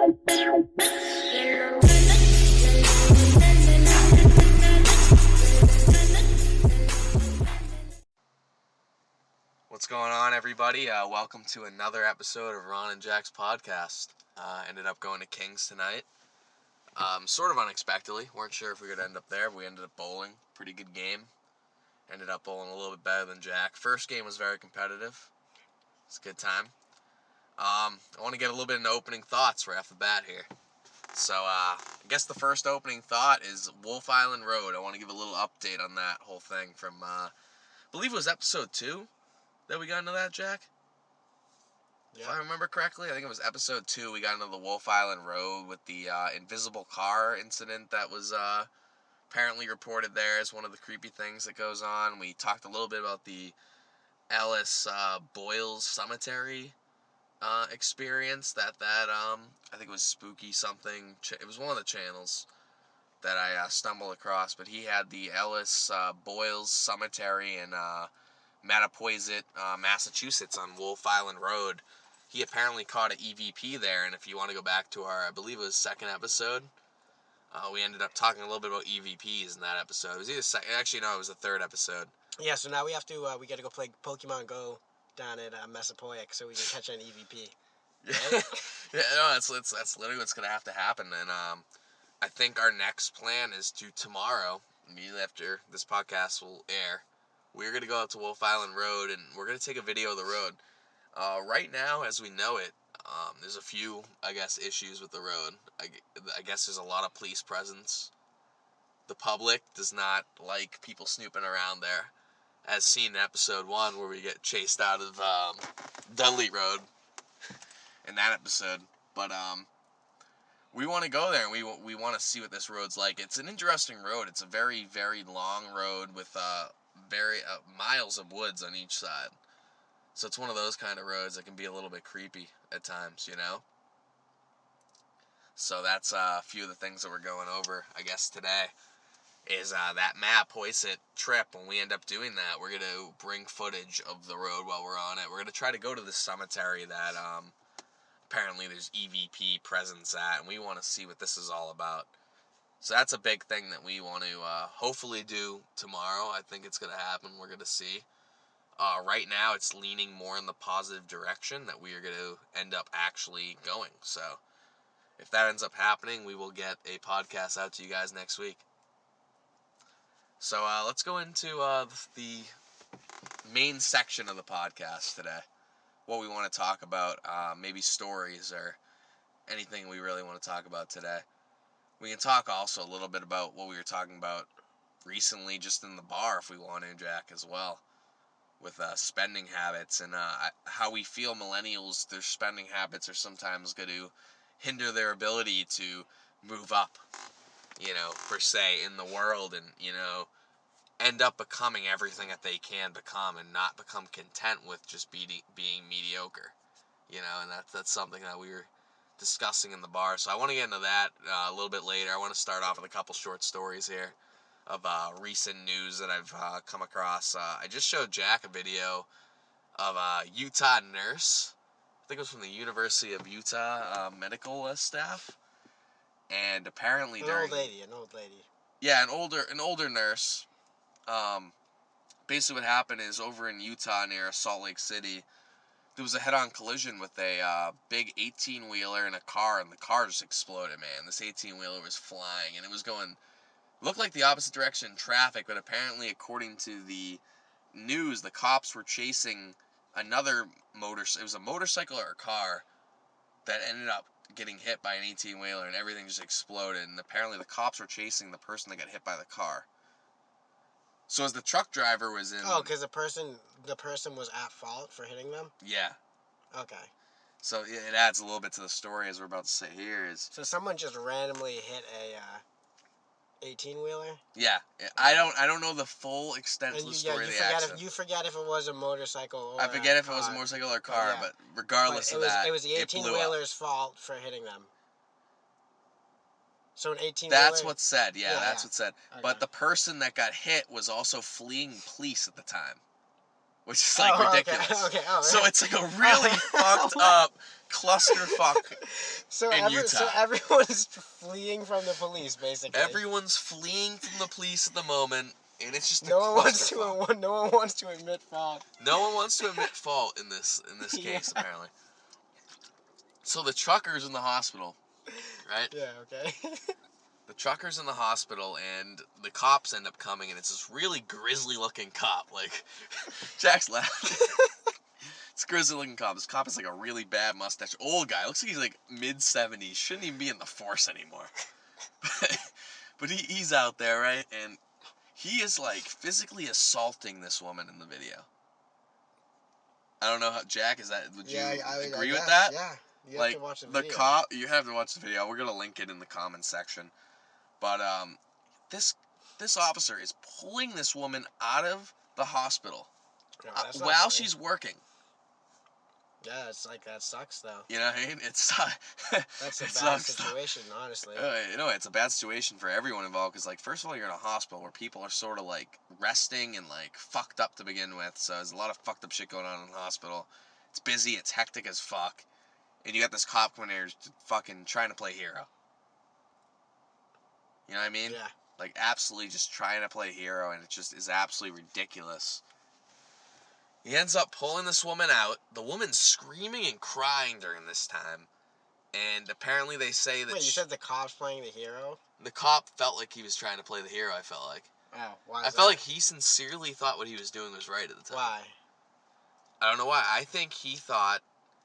What's going on, everybody? Welcome to another episode of Ron and Jack's podcast. Ended up going to Kings tonight. Sort of unexpectedly. Weren't sure if we could end up there, but we ended up bowling. Pretty good game. Ended up bowling a little bit better than Jack. First game was very competitive. It's a good time. I want to get a little bit into opening thoughts right off the bat here. So, I guess the first opening thought is Wolf Island Road. I want to give a little update on that whole thing from, I believe it was episode 2 that we got into that, Jack? Yeah. If I remember correctly, I think it was episode 2. We got into the Wolf Island Road with the invisible car incident that was apparently reported there as one of the creepy things that goes on. We talked a little bit about the Ellis Boyles Cemetery experience that I think it was Spooky something. It was one of the channels that I stumbled across, but he had the Ellis Boyles Cemetery in Mattapoisett, Massachusetts on Wolf Island Road. He apparently caught an EVP there, and if you want to go back to our, I believe it was second episode, we ended up talking a little bit about EVPs in that episode. It was either it was the third episode. Yeah, so now we have to, we got to go play Pokemon Go down at Massapoisett so we can catch an EVP. Right? Yeah, no, that's literally what's going to have to happen, and I think our next plan is to tomorrow, immediately after this podcast will air, we're going to go out to Wolf Island Road, and we're going to take a video of the road. Right now, as we know it, there's a few, I guess, issues with the road. I guess there's a lot of police presence. The public does not like people snooping around there, as seen in episode 1, where we get chased out of Dudley Road in that episode. But we want to go there, and we want to see what this road's like. It's an interesting road. It's a very, very long road with miles of woods on each side. So it's one of those kind of roads that can be a little bit creepy at times, you know? So that's a few of the things that we're going over, I guess, today. Is that Mattapoisett trip. When we end up doing that, we're going to bring footage of the road while we're on it. We're going to try to go to the cemetery that apparently there's EVP presence at, and we want to see what this is all about. So that's a big thing that we want to hopefully do tomorrow. I think it's going to happen. We're going to see. Right now, it's leaning more in the positive direction that we are going to end up actually going. So if that ends up happening, we will get a podcast out to you guys next week. So let's go into the main section of the podcast today. What we want to talk about, maybe stories or anything we really want to talk about today. We can talk also a little bit about what we were talking about recently just in the bar if we want to, Jack, as well. With spending habits and how we feel millennials, their spending habits are sometimes going to hinder their ability to move up, per se, in the world and, end up becoming everything that they can become and not become content with just being mediocre, and that's something that we were discussing in the bar. So I want to get into that a little bit later. I want to start off with a couple short stories here of recent news that I've come across. I just showed Jack a video of a Utah nurse. I think it was from the University of Utah medical staff. And apparently an old lady. Yeah, an older nurse. Basically what happened is over in Utah near Salt Lake City, there was a head-on collision with a big 18-wheeler and a car, and the car just exploded, man. This 18-wheeler was flying, and it was going... looked like the opposite direction in traffic, but apparently, according to the news, the cops were chasing another it was a motorcycle or a car that ended up getting hit by an 18-wheeler, and everything just exploded, and apparently the cops were chasing the person that got hit by the car. So as the truck driver was in... Oh, because the person was at fault for hitting them? Yeah. Okay. So it adds a little bit to the story, as we're about to say here. So someone just randomly hit a 18-wheeler? Yeah. I don't know the full extent of the story of the accident. You forget if it was a motorcycle or I forget if it was a motorcycle or a car, but regardless of that, it was the 18-wheeler's fault for hitting them. So an 18-wheeler... That's what's said, that's what's said. Okay. But the person that got hit was also fleeing police at the time. Which is, ridiculous. Okay. So it's, a really fucked up clusterfuck in Utah. So everyone's fleeing from the police, basically. Everyone's fleeing from the police at the moment, and it's just no a one clusterfuck. no one wants to admit fault. No one wants to admit fault in this case, apparently. So the trucker's in the hospital, right? Yeah, okay. The trucker's in the hospital, and the cops end up coming, and it's this really grisly-looking cop. Like, Jack's laughing. It's a grisly-looking cop. This cop is like a really bad mustache. Old guy. Looks like he's like mid-70s. Shouldn't even be in the force anymore. But he's out there, right? And he is like physically assaulting this woman in the video. I don't know how, Jack, would you agree with that? Yeah. You like, have to watch the video. You have to watch the video. We're gonna link it in the comments section. But this officer is pulling this woman out of the hospital while she's working. Yeah, it's like, that sucks, though. You know what I mean? That's a bad situation, honestly. It's a bad situation for everyone involved, because, like, first of all, you're in a hospital where people are sort of, like, resting and, like, fucked up to begin with, so there's a lot of fucked up shit going on in the hospital. It's busy, it's hectic as fuck, and you got this cop coming here fucking trying to play hero. You know what I mean? Yeah. Like, absolutely just trying to play hero, and it just is absolutely ridiculous. He ends up pulling this woman out. The woman's screaming and crying during this time. And apparently they say that... Wait, you said the cop's playing the hero? The cop felt like he was trying to play the hero, I felt like. Oh, why I felt like he sincerely thought what he was doing was right at the time. Why? I don't know why. I think he thought...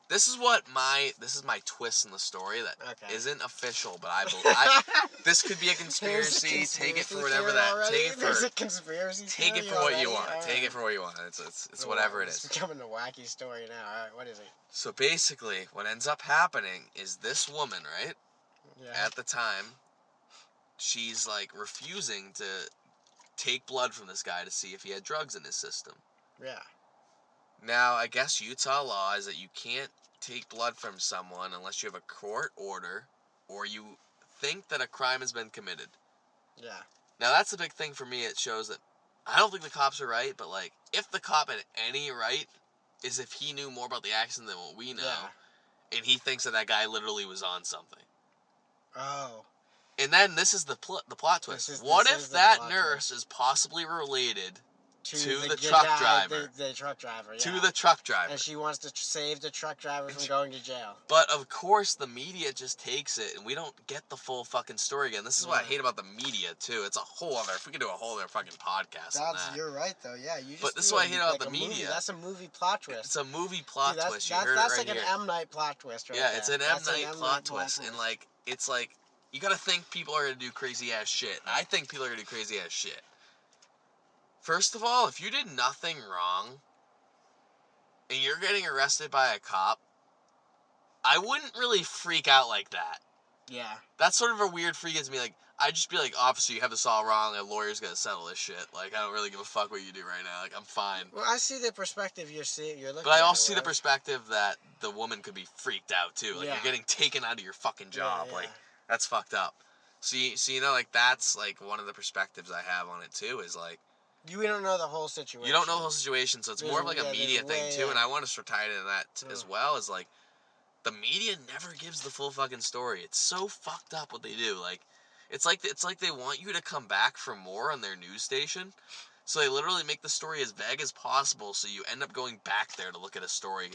This is my twist in the story that isn't official, but I believe this could be a conspiracy. Take it for whatever that. There's a conspiracy. Take it for what you want. Take it for what you want. It's whatever it is. It's becoming a wacky story now. All right, what is it? So basically, what ends up happening is this woman, right? Yeah. At the time, she's like refusing to take blood from this guy to see if he had drugs in his system. Yeah. Now, I guess Utah law is that you can't take blood from someone unless you have a court order or you think that a crime has been committed. Yeah. Now, that's a big thing for me. It shows that I don't think the cops are right, but, like, if the cop had any right is if he knew more about the accident than what we know, and he thinks that guy literally was on something. Oh. And then this is the plot twist. What if that nurse is possibly related to the truck driver. The truck driver, yeah. To the truck driver. And she wants to save the truck driver from going to jail. But, of course, the media just takes it, and we don't get the full fucking story again. This is what I hate about the media, too. It's a whole other... If we could do a whole other fucking podcast on that. You're right, though. Yeah, you just... But this is what I hate about the media. Movie. That's a movie plot twist. It's a movie plot twist. You heard it right That's like here. an M. Night plot twist right there. Yeah, it's an M. Night plot twist. And, like, it's like... You gotta think people are gonna do crazy-ass shit. I think people are gonna do crazy-ass shit. First of all, if you did nothing wrong and you're getting arrested by a cop, I wouldn't really freak out like that. Yeah. That's sort of a weird freak out to me. Like, I'd just be like, officer, you have this all wrong. A lawyer's gonna settle this shit. Like, I don't really give a fuck what you do right now. Like, I'm fine. Well, I see the perspective you're looking at. But I also see the perspective that the woman could be freaked out, too. Like, you're getting taken out of your fucking job. Like, that's fucked up. So, you know, like, that's, like, one of the perspectives I have on it, too, is, like, you don't know the whole situation. You don't know the whole situation, so it's more of like a media thing too. And I want to sort of tie into that as well. Is like the media never gives the full fucking story. It's so fucked up what they do. Like it's like they want you to come back for more on their news station, so they literally make the story as vague as possible. So you end up going back there to look at a story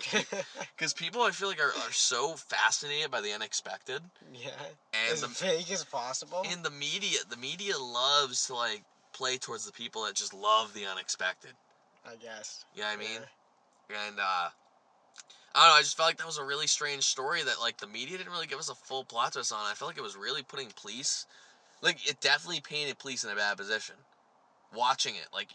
because people I feel like are so fascinated by the unexpected. Yeah, and as vague as possible. And the media loves to like play towards the people that just love the unexpected. I guess. You know what I mean? And, I don't know, I just felt like that was a really strange story that, like, the media didn't really give us a full plot twist on. I felt like it was really putting police, like, it definitely painted police in a bad position. Watching it, like,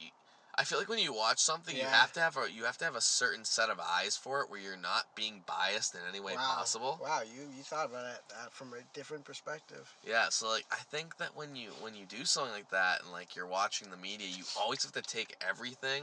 I feel like when you watch something, you have to have a certain set of eyes for it where you're not being biased in any way possible. Wow, you thought about that from a different perspective. Yeah, so like I think that when you do something like that and like you're watching the media, you always have to take everything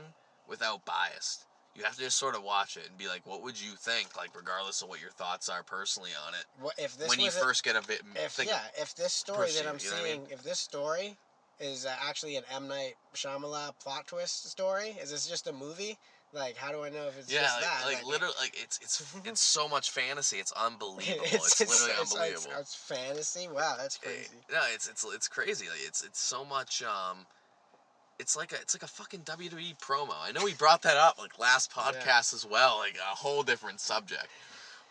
without bias. You have to just sort of watch it and be like, what would you think, like regardless of what your thoughts are personally on it. What if this when you first get a bit? If this story that I'm seeing, if this story is actually an M. Night Shyamalan plot twist story, is this just a movie? Like, how do I know if it's Yeah, just that? like literally, like it's so much fantasy. It's unbelievable. It's literally unbelievable. It's fantasy. Wow, that's crazy. No, it's crazy. Like, it's so much. It's like a fucking WWE promo. I know we brought that up like last podcast as well. Like a whole different subject.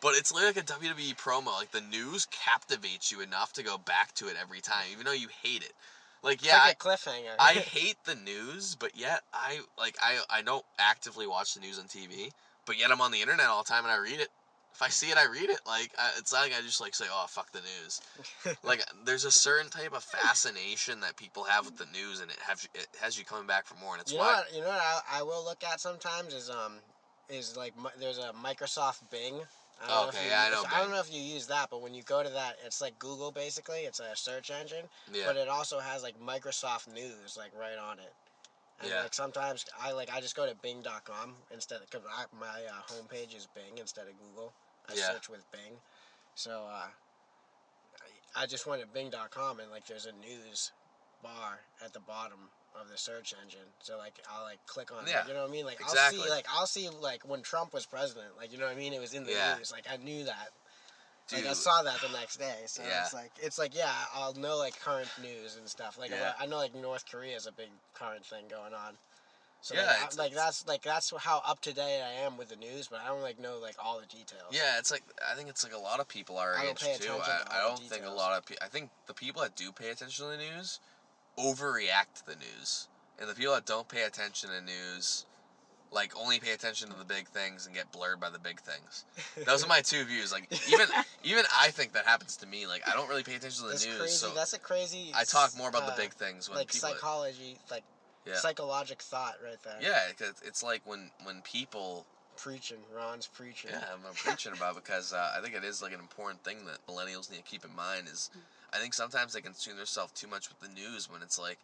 But it's like a WWE promo. Like the news captivates you enough to go back to it every time, even though you hate it. Like It's like a cliffhanger. I hate the news, but yet I don't actively watch the news on TV, but yet I'm on the internet all the time and I read it. If I see it, I read it. Like it's not like I just like say, "Oh, fuck the news." Like there's a certain type of fascination that people have with the news, and it has you coming back for more. And it's why You know what I will look at sometimes is like there's a Microsoft Bing. I don't know if you use that, but when you go to that, it's like Google basically. It's a search engine, but it also has like Microsoft News like right on it. And like sometimes I just go to Bing.com instead of, because my homepage is Bing instead of Google. I search with Bing, so I just went to Bing.com and like there's a news bar at the bottom of the search engine. So like I'll like click on it. You know what I mean? Like exactly. I'll see like when Trump was president. Like, you know what I mean? It was in the news. Like I knew that. Dude. Like I saw that the next day. So it's like I'll know like current news and stuff. Like I know like North Korea is a big current thing going on. So that's how up to date I am with the news, but I don't like know like all the details. Yeah, it's like I think it's like a lot of people our age too. I don't think a lot of people. I think the people that do pay attention to the news overreact to the news, and the people that don't pay attention to news like only pay attention to the big things and get blurred by the big things. Those are my two views. Like even I think that happens to me. Like I don't really pay attention to the news. Crazy. So that's a crazy. I talk more about the big things when like people psychology, like psychologic thought right there. Yeah, cause it's like when people preaching. Ron's preaching. Yeah, I'm preaching about it because I think it is like an important thing that millennials need to keep in mind is I think sometimes they consume themselves too much with the news when it's like,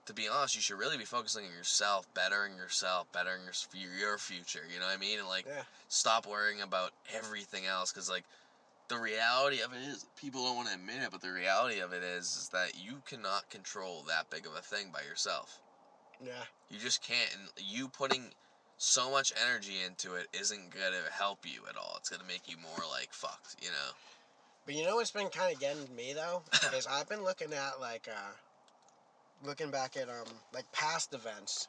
to be honest, you should really be focusing on yourself, bettering your future, you know what I mean? And like, stop worrying about everything else because like, the reality of it is, people don't want to admit it, but the reality of it is that you cannot control that big of a thing by yourself. Yeah. You just can't, and you putting so much energy into it isn't gonna help you at all. It's gonna make you more like fucked, you know. But you know what's been kind of getting me though is I've been looking at like looking back at like past events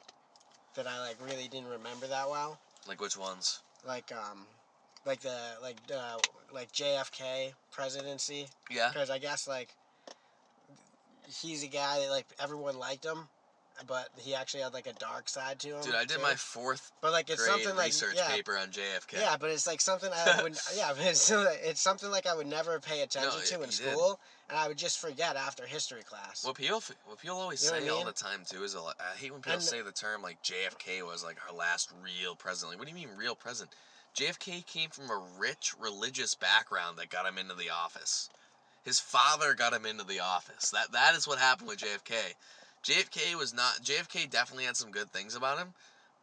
that I like really didn't remember that well. Like which ones? Like like JFK presidency. Yeah. Because I guess like he's a guy that like everyone liked him, but he actually had like a dark side to him. Dude, I did my fourth it's something research paper on JFK. Yeah, but it's like something I would but it's something like I would never pay attention to in school, and I would just forget after history class. What people always say all the time too is I hate when people say the term like JFK was like our last real president. Like, what do you mean real president? JFK came from a rich religious background that got him into the office. His father got him into the office. That is what happened with JFK. JFK definitely had some good things about him,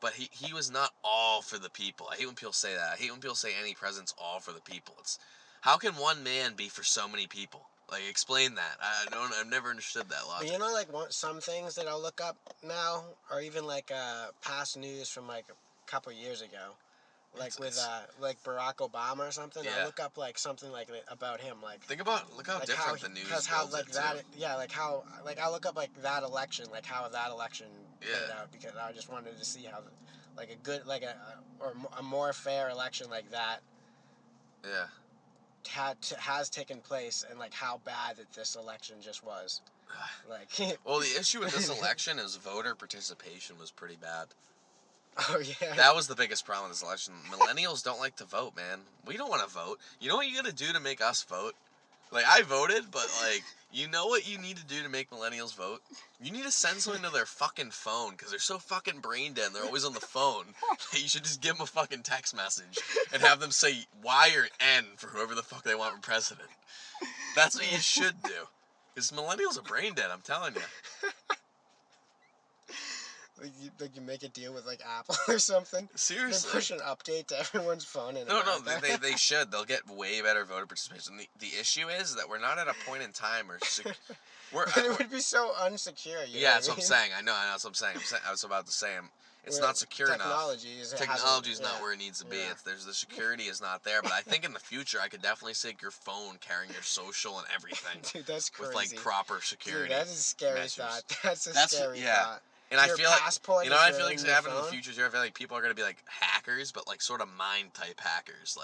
but he was not all for the people. I hate when people say that. I hate when people say any president's all for the people. It's how can one man be for so many people? Like, explain that. I've never understood that logic. But you know, like some things that I'll look up now, or even like past news from like a couple years ago. Like like Barack Obama or something. I look up like something like about him. Like look how different the news because how like that like how like I look up like that election, like how that election played out, because I just wanted to see how like a good like a more fair election like that has taken place, and like how bad that this election just was. Like well, the issue with this election is voter participation was pretty bad. Oh, yeah. That was the biggest problem with this election. Millennials don't like to vote, man. We don't want to vote. You know what you gotta do to make us vote? Like, I voted, but, like, you know what you need to do to make millennials vote? You need to send something to their fucking phone, because they're so fucking brain dead and they're always on the phone. You should just give them a fucking text message and have them say Y or N for whoever the fuck they want for president. That's what you should do. Because millennials are brain dead, I'm telling you. Like you make a deal with like Apple or something. Seriously, they push an update to everyone's phone in no, America. they should. They'll get way better voter participation. The issue is that we're not at a point in time where but it would be so unsecure. Yeah, that's what I'm saying. I know that's what I'm saying. I was about to say it's not secure technology enough. Technology is not where it needs to be. Yeah. There's the security is not there. But I think in the future, I could definitely see your phone carrying your social and everything. Dude, that's crazy. With like proper security. Dude, that's a scary measures. Thought. That's a scary thought. And I feel like what I feel like is happening in the future. I feel like people are gonna be like hackers, but like sort of mind type hackers,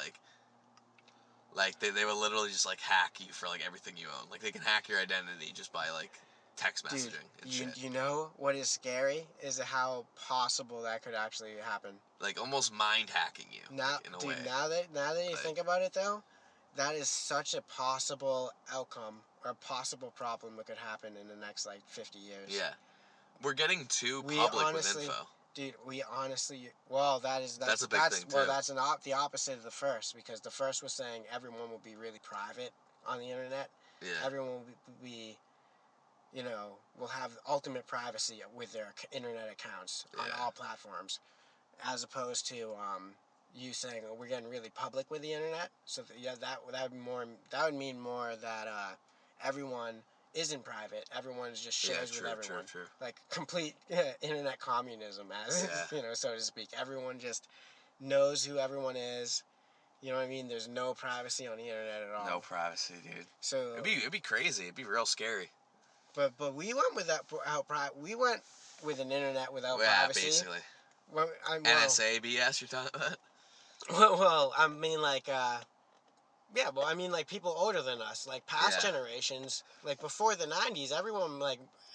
like they will literally just like hack you for like everything you own. Like they can hack your identity just by like text messaging and shit. You know what is scary is how possible that could actually happen. Like almost mind hacking you. Now, like, in a way. now that you think about it though, that is such a possible outcome or possible problem that could happen in the next like 50 years. Yeah. We're getting too public with info. Dude, well, that's a big thing too. Well, that's the opposite of the first, because the first was saying everyone will be really private on the internet. Yeah. Everyone will be will have ultimate privacy with their internet accounts on all platforms, as opposed to you saying, oh, we're getting really public with the internet. So that would mean more that everyone isn't private. Everyone just shares with everyone. True. Like complete internet communism, as so to speak. Everyone just knows who everyone is. You know what I mean? There's no privacy on the internet at all. No privacy, dude. So it'd be crazy. It'd be real scary. But we went with we went with an internet without privacy. Yeah, basically. Well, NSA BS you're talking about? Well, I mean like like people older than us, like past generations, like before the 90s,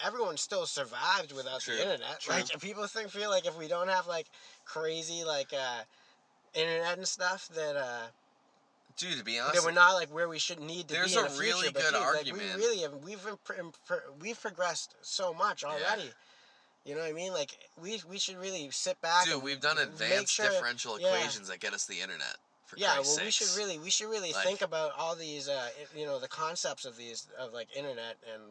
everyone still survived without the internet. True. Like people feel like if we don't have like crazy like internet and stuff that dude, to be honest, that we're not like where we should need to be in the future. There's a really good argument. Like we've progressed so much already. Yeah. You know what I mean? Like we should really sit back. Dude, we've done advanced differential equations that get us the internet. We should really think about all these the concepts of like internet and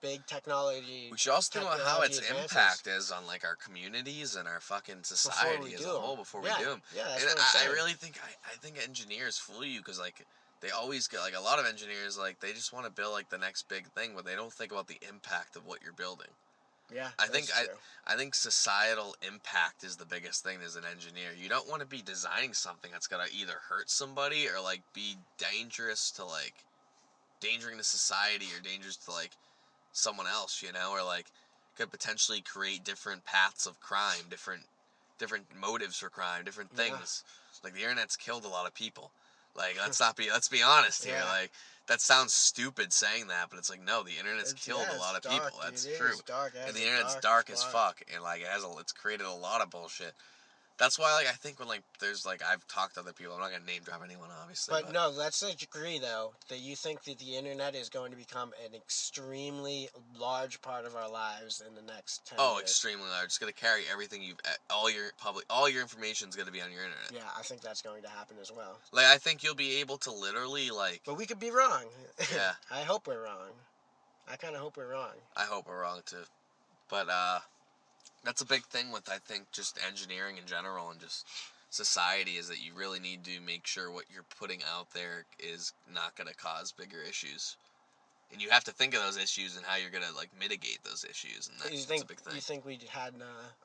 big technology. We should also think about how its impact is on like our communities and our fucking society as a whole before we do them. Yeah, that's and what I'm saying. I really think I think engineers fool you because like they always get like a lot of engineers like they just want to build like the next big thing, but they don't think about the impact of what you're building. Yeah, I think societal impact is the biggest thing as an engineer. You don't want to be designing something that's gonna either hurt somebody or like be dangerous to society or dangerous to like someone else, or like could potentially create different paths of crime, different motives for crime, different things. Like the internet's killed a lot of people. Like let's be honest here. Like that sounds stupid saying that, but it's like no, the internet's killed a lot of people. That's true. And the internet's dark as fuck, and like it's created a lot of bullshit. That's why like I think when like there's like I've talked to other people. I'm not gonna name drop anyone obviously. But no, let's agree though that you think that the internet is going to become an extremely large part of our lives in the next 10 years. Oh, extremely large. It's gonna carry everything all your information is gonna be on your internet. Yeah, I think that's going to happen as well. Like I think you'll be able to literally like. But we could be wrong. Yeah. I hope we're wrong. I kind of hope we're wrong. I hope we're wrong too, but that's a big thing with I think just engineering in general and just society is that you really need to make sure what you're putting out there is not going to cause bigger issues. And you have to think of those issues and how you're going to like mitigate those issues, and that's a big thing. You think we had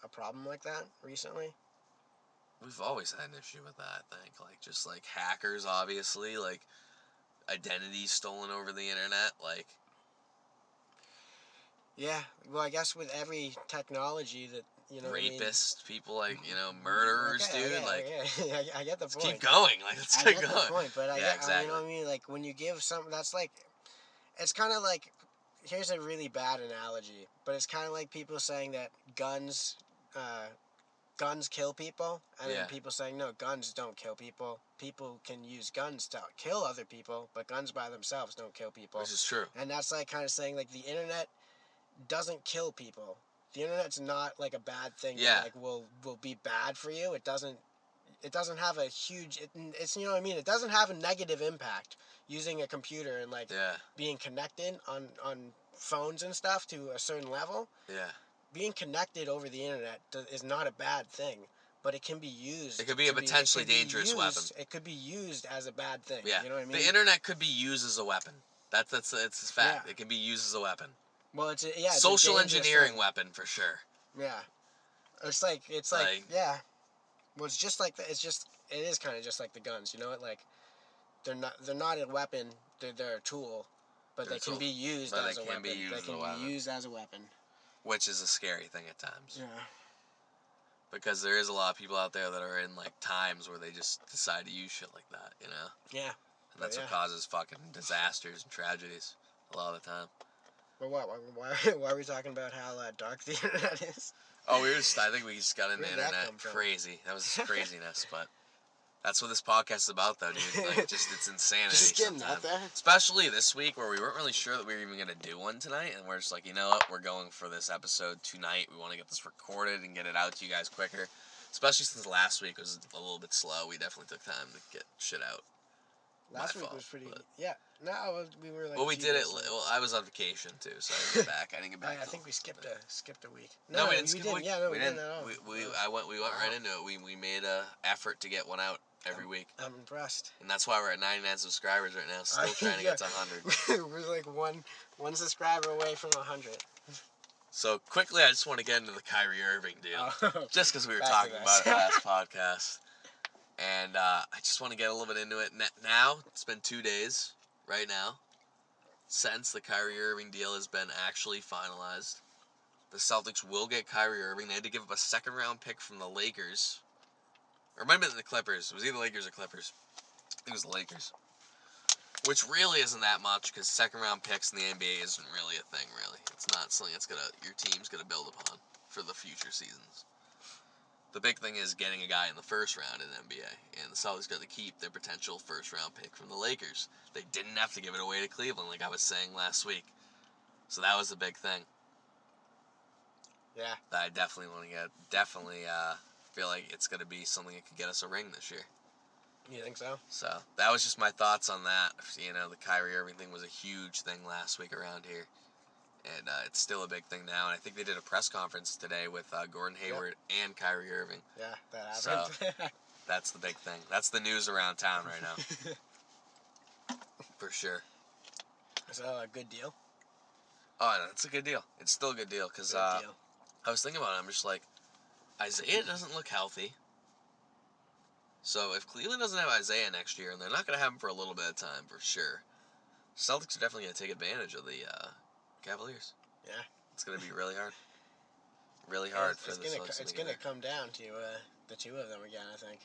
a problem like that recently? We've always had an issue with that, I think. Like just like hackers obviously, like identities stolen over the internet, like yeah, well, I guess with every technology that, rapists, people like, murderers, dude. I get the point. Keep going. Like, let's keep going. The point, but exactly. You know what I mean? Like, when you give something, that's like, it's kind of like, here's a really bad analogy, but it's kind of like people saying that guns kill people, and then people saying, no, guns don't kill people. People can use guns to kill other people, but guns by themselves don't kill people. Which is true. And that's like kind of saying, like, the internet doesn't kill people. The internet's not like a bad thing that like will be bad for you. It doesn't have a huge it's you know what I mean? It doesn't have a negative impact using a computer and like being connected on phones and stuff to a certain level. Yeah. being connected over the internet is not a bad thing, but it can be used. It could be a potentially dangerous weapon. It could be used as a bad thing. Yeah. You know what I mean? The internet could be used as a weapon. It's a fact. Yeah. It can be used as a weapon. Well, it's social engineering weapon for sure. Yeah. It's like yeah. Well, it's just like it is kind of just like the guns. You know what? Like they're not a weapon. They're a tool, but they can be used as a weapon. They can be used as a weapon. Which is a scary thing at times. Yeah. Because there is a lot of people out there that are in like times where they just decide to use shit like that, you know? Yeah. And that's what causes fucking disasters and tragedies a lot of the time. But why are we talking about how dark the internet is? Oh, I think we just got into the internet crazy. That was craziness, but that's what this podcast is about, though, dude. Like, it's insanity. Just getting out there. Especially this week where we weren't really sure that we were even going to do one tonight, and we're just like, you know what, we're going for this episode tonight. We want to get this recorded and get it out to you guys quicker. Especially since last week was a little bit slow. We definitely took time to get shit out. Last week was pretty. Yeah. No, we were like. Well, we did it. Well, I was on vacation too, so I didn't get back. I didn't get back. I think we skipped a week. No, we didn't skip a week. Yeah, no, we didn't. We went right into it. We made a effort to get one out every week. I'm impressed. And that's why we're at 99 subscribers right now. Still trying to get to 100. We're like one subscriber away from 100. So quickly, I just want to get into the Kyrie Irving deal, just because we were talking about it last podcast. And I just want to get a little bit into it now. It's been 2 days right now since the Kyrie Irving deal has been actually finalized. The Celtics will get Kyrie Irving. They had to give up a second-round pick from the Lakers. Or maybe the Clippers. It was either Lakers or Clippers. I think it was the Lakers. Which really isn't that much because second-round picks in the NBA isn't really a thing, really. It's not something your team's going to build upon for the future seasons. The big thing is getting a guy in the first round in the NBA, and the Celtics got to keep their potential first-round pick from the Lakers. They didn't have to give it away to Cleveland, like I was saying last week. So that was the big thing. Yeah. That I definitely want to get. Definitely feel like it's going to be something that could get us a ring this year. You think so? So that was just my thoughts on that. You know, the Kyrie Irving thing was a huge thing last week around here. And it's still a big thing now. And I think they did a press conference today with Gordon Hayward and Kyrie Irving. Yeah, that happened. So that's the big thing. That's the news around town right now. For sure. So a good deal? Oh, no, it's a good deal. It's still a good deal. Because I was thinking about it. I'm just like, Isaiah doesn't look healthy. So if Cleveland doesn't have Isaiah next year, and they're not going to have him for a little bit of time for sure, Celtics are definitely going to take advantage of the Cavaliers. Yeah. It's going to be really hard. Really hard for the Celtics. It's going to come down to the two of them again, I think.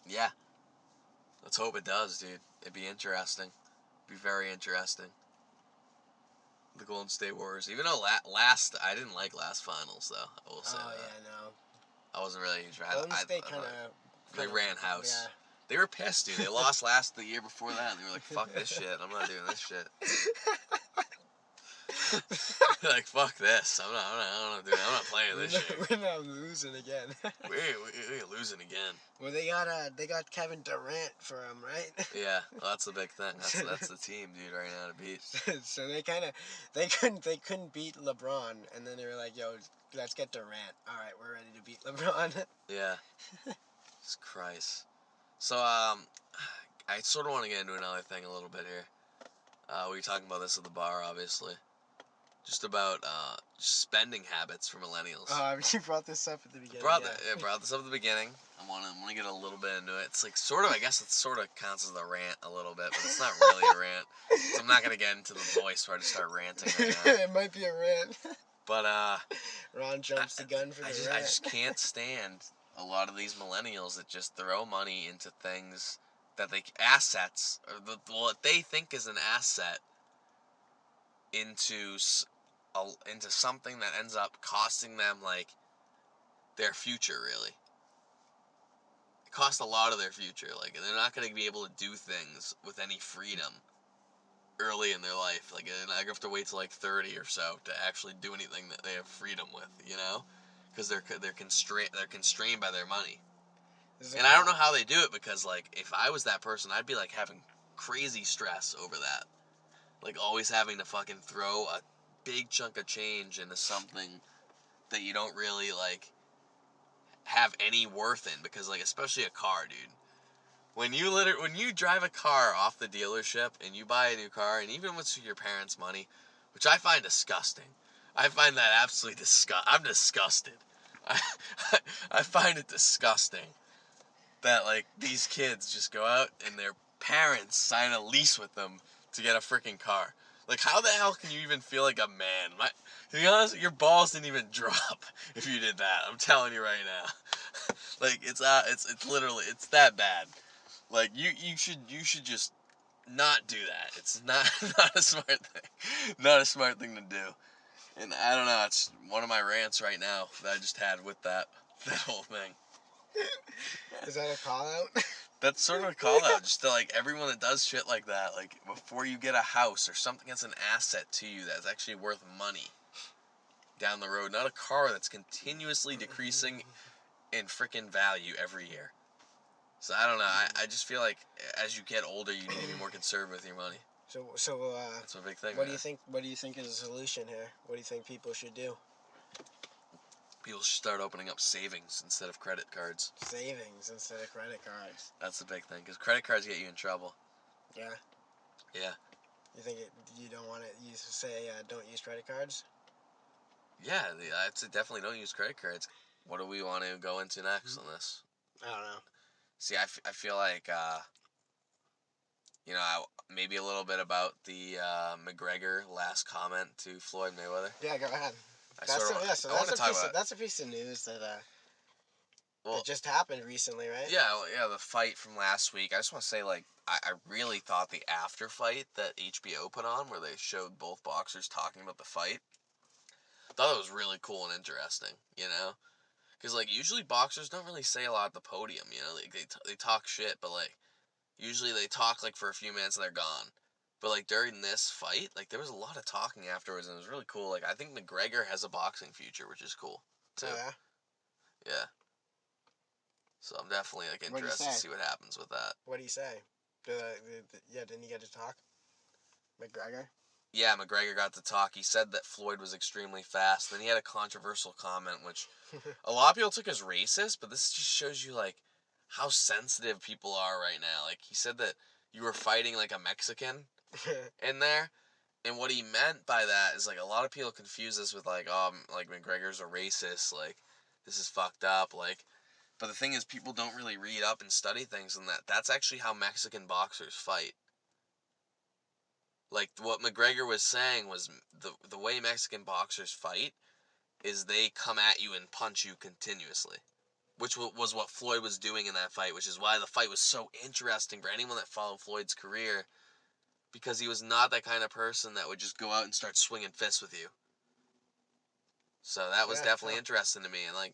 Yeah. Let's hope it does, dude. It'd be interesting. It'd be very interesting. The Golden State Warriors. Even though I didn't like last finals, though. I will say that. Oh, yeah, no. I wasn't really a huge fan. Golden State kind of... They ran house. Yeah. They were pissed, dude. They lost the year before that. They were like, fuck this shit. I'm not doing this shit. Like, fuck this. I'm not playing this shit. We're not losing again. We're losing again. Well, they got Kevin Durant for him, right? Yeah, well, that's the big thing. That's the team, dude, right now to beat. So they couldn't beat LeBron, and then they were like, yo, let's get Durant. All right, we're ready to beat LeBron. Yeah. Jesus Christ. So, I sort of want to get into another thing a little bit here. We were talking about this at the bar, obviously. Just about spending habits for millennials. You brought this up at the beginning. Brought this up at the beginning. I want to get a little bit into it. It's like sort of, I guess it sort of counts as a rant a little bit, but it's not really a rant. So I'm not going to get into the voice where I just start ranting right now. It might be a rant. But, Ron jumps the gun for the rant. I just can't stand a lot of these millennials that just throw money into things that assets, or what they think is an asset, into something that ends up costing them, like, their future, really. It costs a lot of their future, like, and they're not going to be able to do things with any freedom early in their life. Like, I have to wait till, like, 30 or so to actually do anything that they have freedom with, you know? Because they're constrained by their money. And I don't know how they do it, because, like, if I was that person, I'd be, like, having crazy stress over that. Like, always having to fucking throw a big chunk of change into something that you don't really, like, have any worth in, because, like, especially a car, dude. When you drive a car off the dealership and you buy a new car, and even with your parents' money, which I find disgusting. I find that absolutely I'm disgusted. I, I find it disgusting that, like, these kids just go out and their parents sign a lease with them to get a freaking car. Like, how the hell can you even feel like a man? To be honest, your balls didn't even drop if you did that. I'm telling you right now. Like, it's literally, it's that bad. Like, you should just not do that. It's not not a smart thing. Not a smart thing to do. And I don't know, it's one of my rants right now that I just had with that whole thing. Is that a call out? That's sort of a call out, just to, like, everyone that does shit like that, like, before you get a house or something that's an asset to you that's actually worth money down the road, not a car that's continuously decreasing in freaking value every year. So I don't know, I just feel like as you get older, you need to be more conservative with your money. So that's a big thing. What do you think? What do you think is the solution here? What do you think people should do? People should start opening up savings instead of credit cards. Savings instead of credit cards. That's the big thing, because credit cards get you in trouble. Yeah. Yeah. You think you don't want to? You say don't use credit cards? Yeah, I'd say definitely don't use credit cards. What do we want to go into next on this? I don't know. See, I feel like, maybe a little bit about the McGregor last comment to Floyd Mayweather. Yeah, go ahead. That's a piece of news that that just happened recently, right? Yeah, the fight from last week. I just want to say, like, I really thought the after fight that HBO put on, where they showed both boxers talking about the fight, I thought it was really cool and interesting, you know? Because, like, usually boxers don't really say a lot at the podium, you know? They talk shit, but, like, usually they talk, like, for a few minutes and they're gone. But, like, during this fight, like, there was a lot of talking afterwards, and it was really cool. Like, I think McGregor has a boxing future, which is cool, too. Oh, yeah? Yeah. So I'm definitely, like, interested to see what happens with that. What do you say? Didn't he get to talk? McGregor? Yeah, McGregor got to talk. He said that Floyd was extremely fast. Then he had a controversial comment, which a lot of people took as racist, but this just shows you, like, how sensitive people are right now. Like, he said that you were fighting, like, a Mexican in there, and what he meant by that is, like, a lot of people confuse this with, like, like, McGregor's a racist, like, this is fucked up, like, but the thing is, people don't really read up and study things, and that's actually how Mexican boxers fight. Like, what McGregor was saying was the way Mexican boxers fight is they come at you and punch you continuously, which was what Floyd was doing in that fight, which is why the fight was so interesting for anyone that followed Floyd's career, because he was not that kind of person that would just go out and start swinging fists with you. So that was definitely interesting to me, and, like,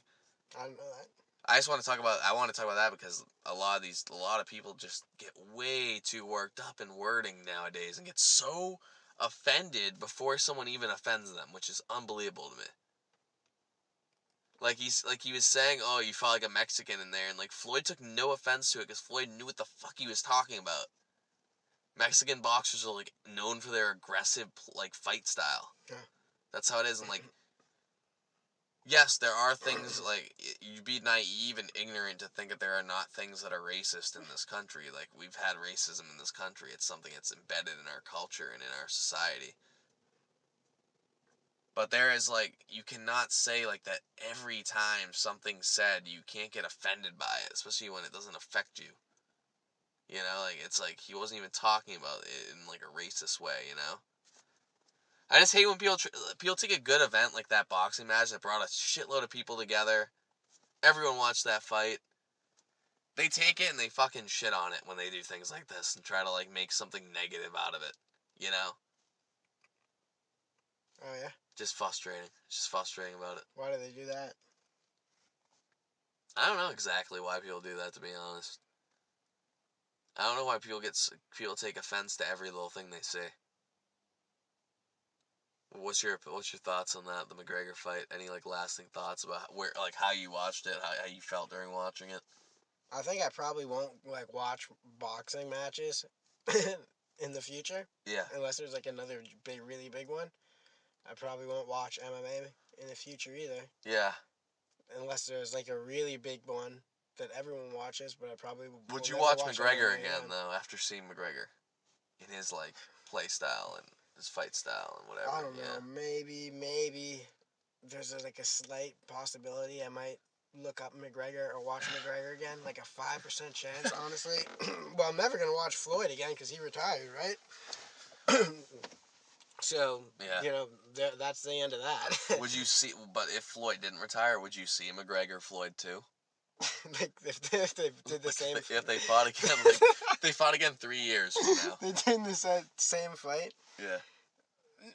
I don't know that. I want to talk about that because a lot of people just get way too worked up in wording nowadays and get so offended before someone even offends them, which is unbelievable to me. Like he was saying, oh, you felt like a Mexican in there, and, like, Floyd took no offense to it because Floyd knew what the fuck he was talking about. Mexican boxers are, like, known for their aggressive, like, fight style. Yeah. That's how it is, and, like, yes, there are things, like, you'd be naive and ignorant to think that there are not things that are racist in this country. Like, we've had racism in this country. It's something that's embedded in our culture and in our society. But there is, like, you cannot say, like, that every time something's said, you can't get offended by it, especially when it doesn't affect you. You know, like, it's like he wasn't even talking about it in, like, a racist way, you know? I just hate when people take a good event like that boxing match that brought a shitload of people together. Everyone watched that fight. They take it and they fucking shit on it when they do things like this and try to, like, make something negative out of it. You know? Oh, yeah? Just frustrating. Just frustrating about it. Why do they do that? I don't know exactly why people do that, to be honest. I don't know why people take offense to every little thing they say. What's your thoughts on that, the McGregor fight? Any, like, lasting thoughts about how you watched it, how you felt during watching it? I think I probably won't, like, watch boxing matches in the future. Yeah. Unless there's, like, another really big one. I probably won't watch MMA in the future either. Yeah. Unless there's like a really big one that everyone watches, but I probably would you watch McGregor again though after seeing McGregor in his like play style and his fight style and whatever? I don't know. Maybe there's like a slight possibility I might look up McGregor or watch McGregor again, like a 5% chance, honestly. Well, I'm never gonna watch Floyd again because he retired, right? So yeah. That's the end of that. Would you see? But if Floyd didn't retire, would you see McGregor Floyd too? Like if they did the same. If they fought again, they fought again 3 years from now. They did the same fight. Yeah.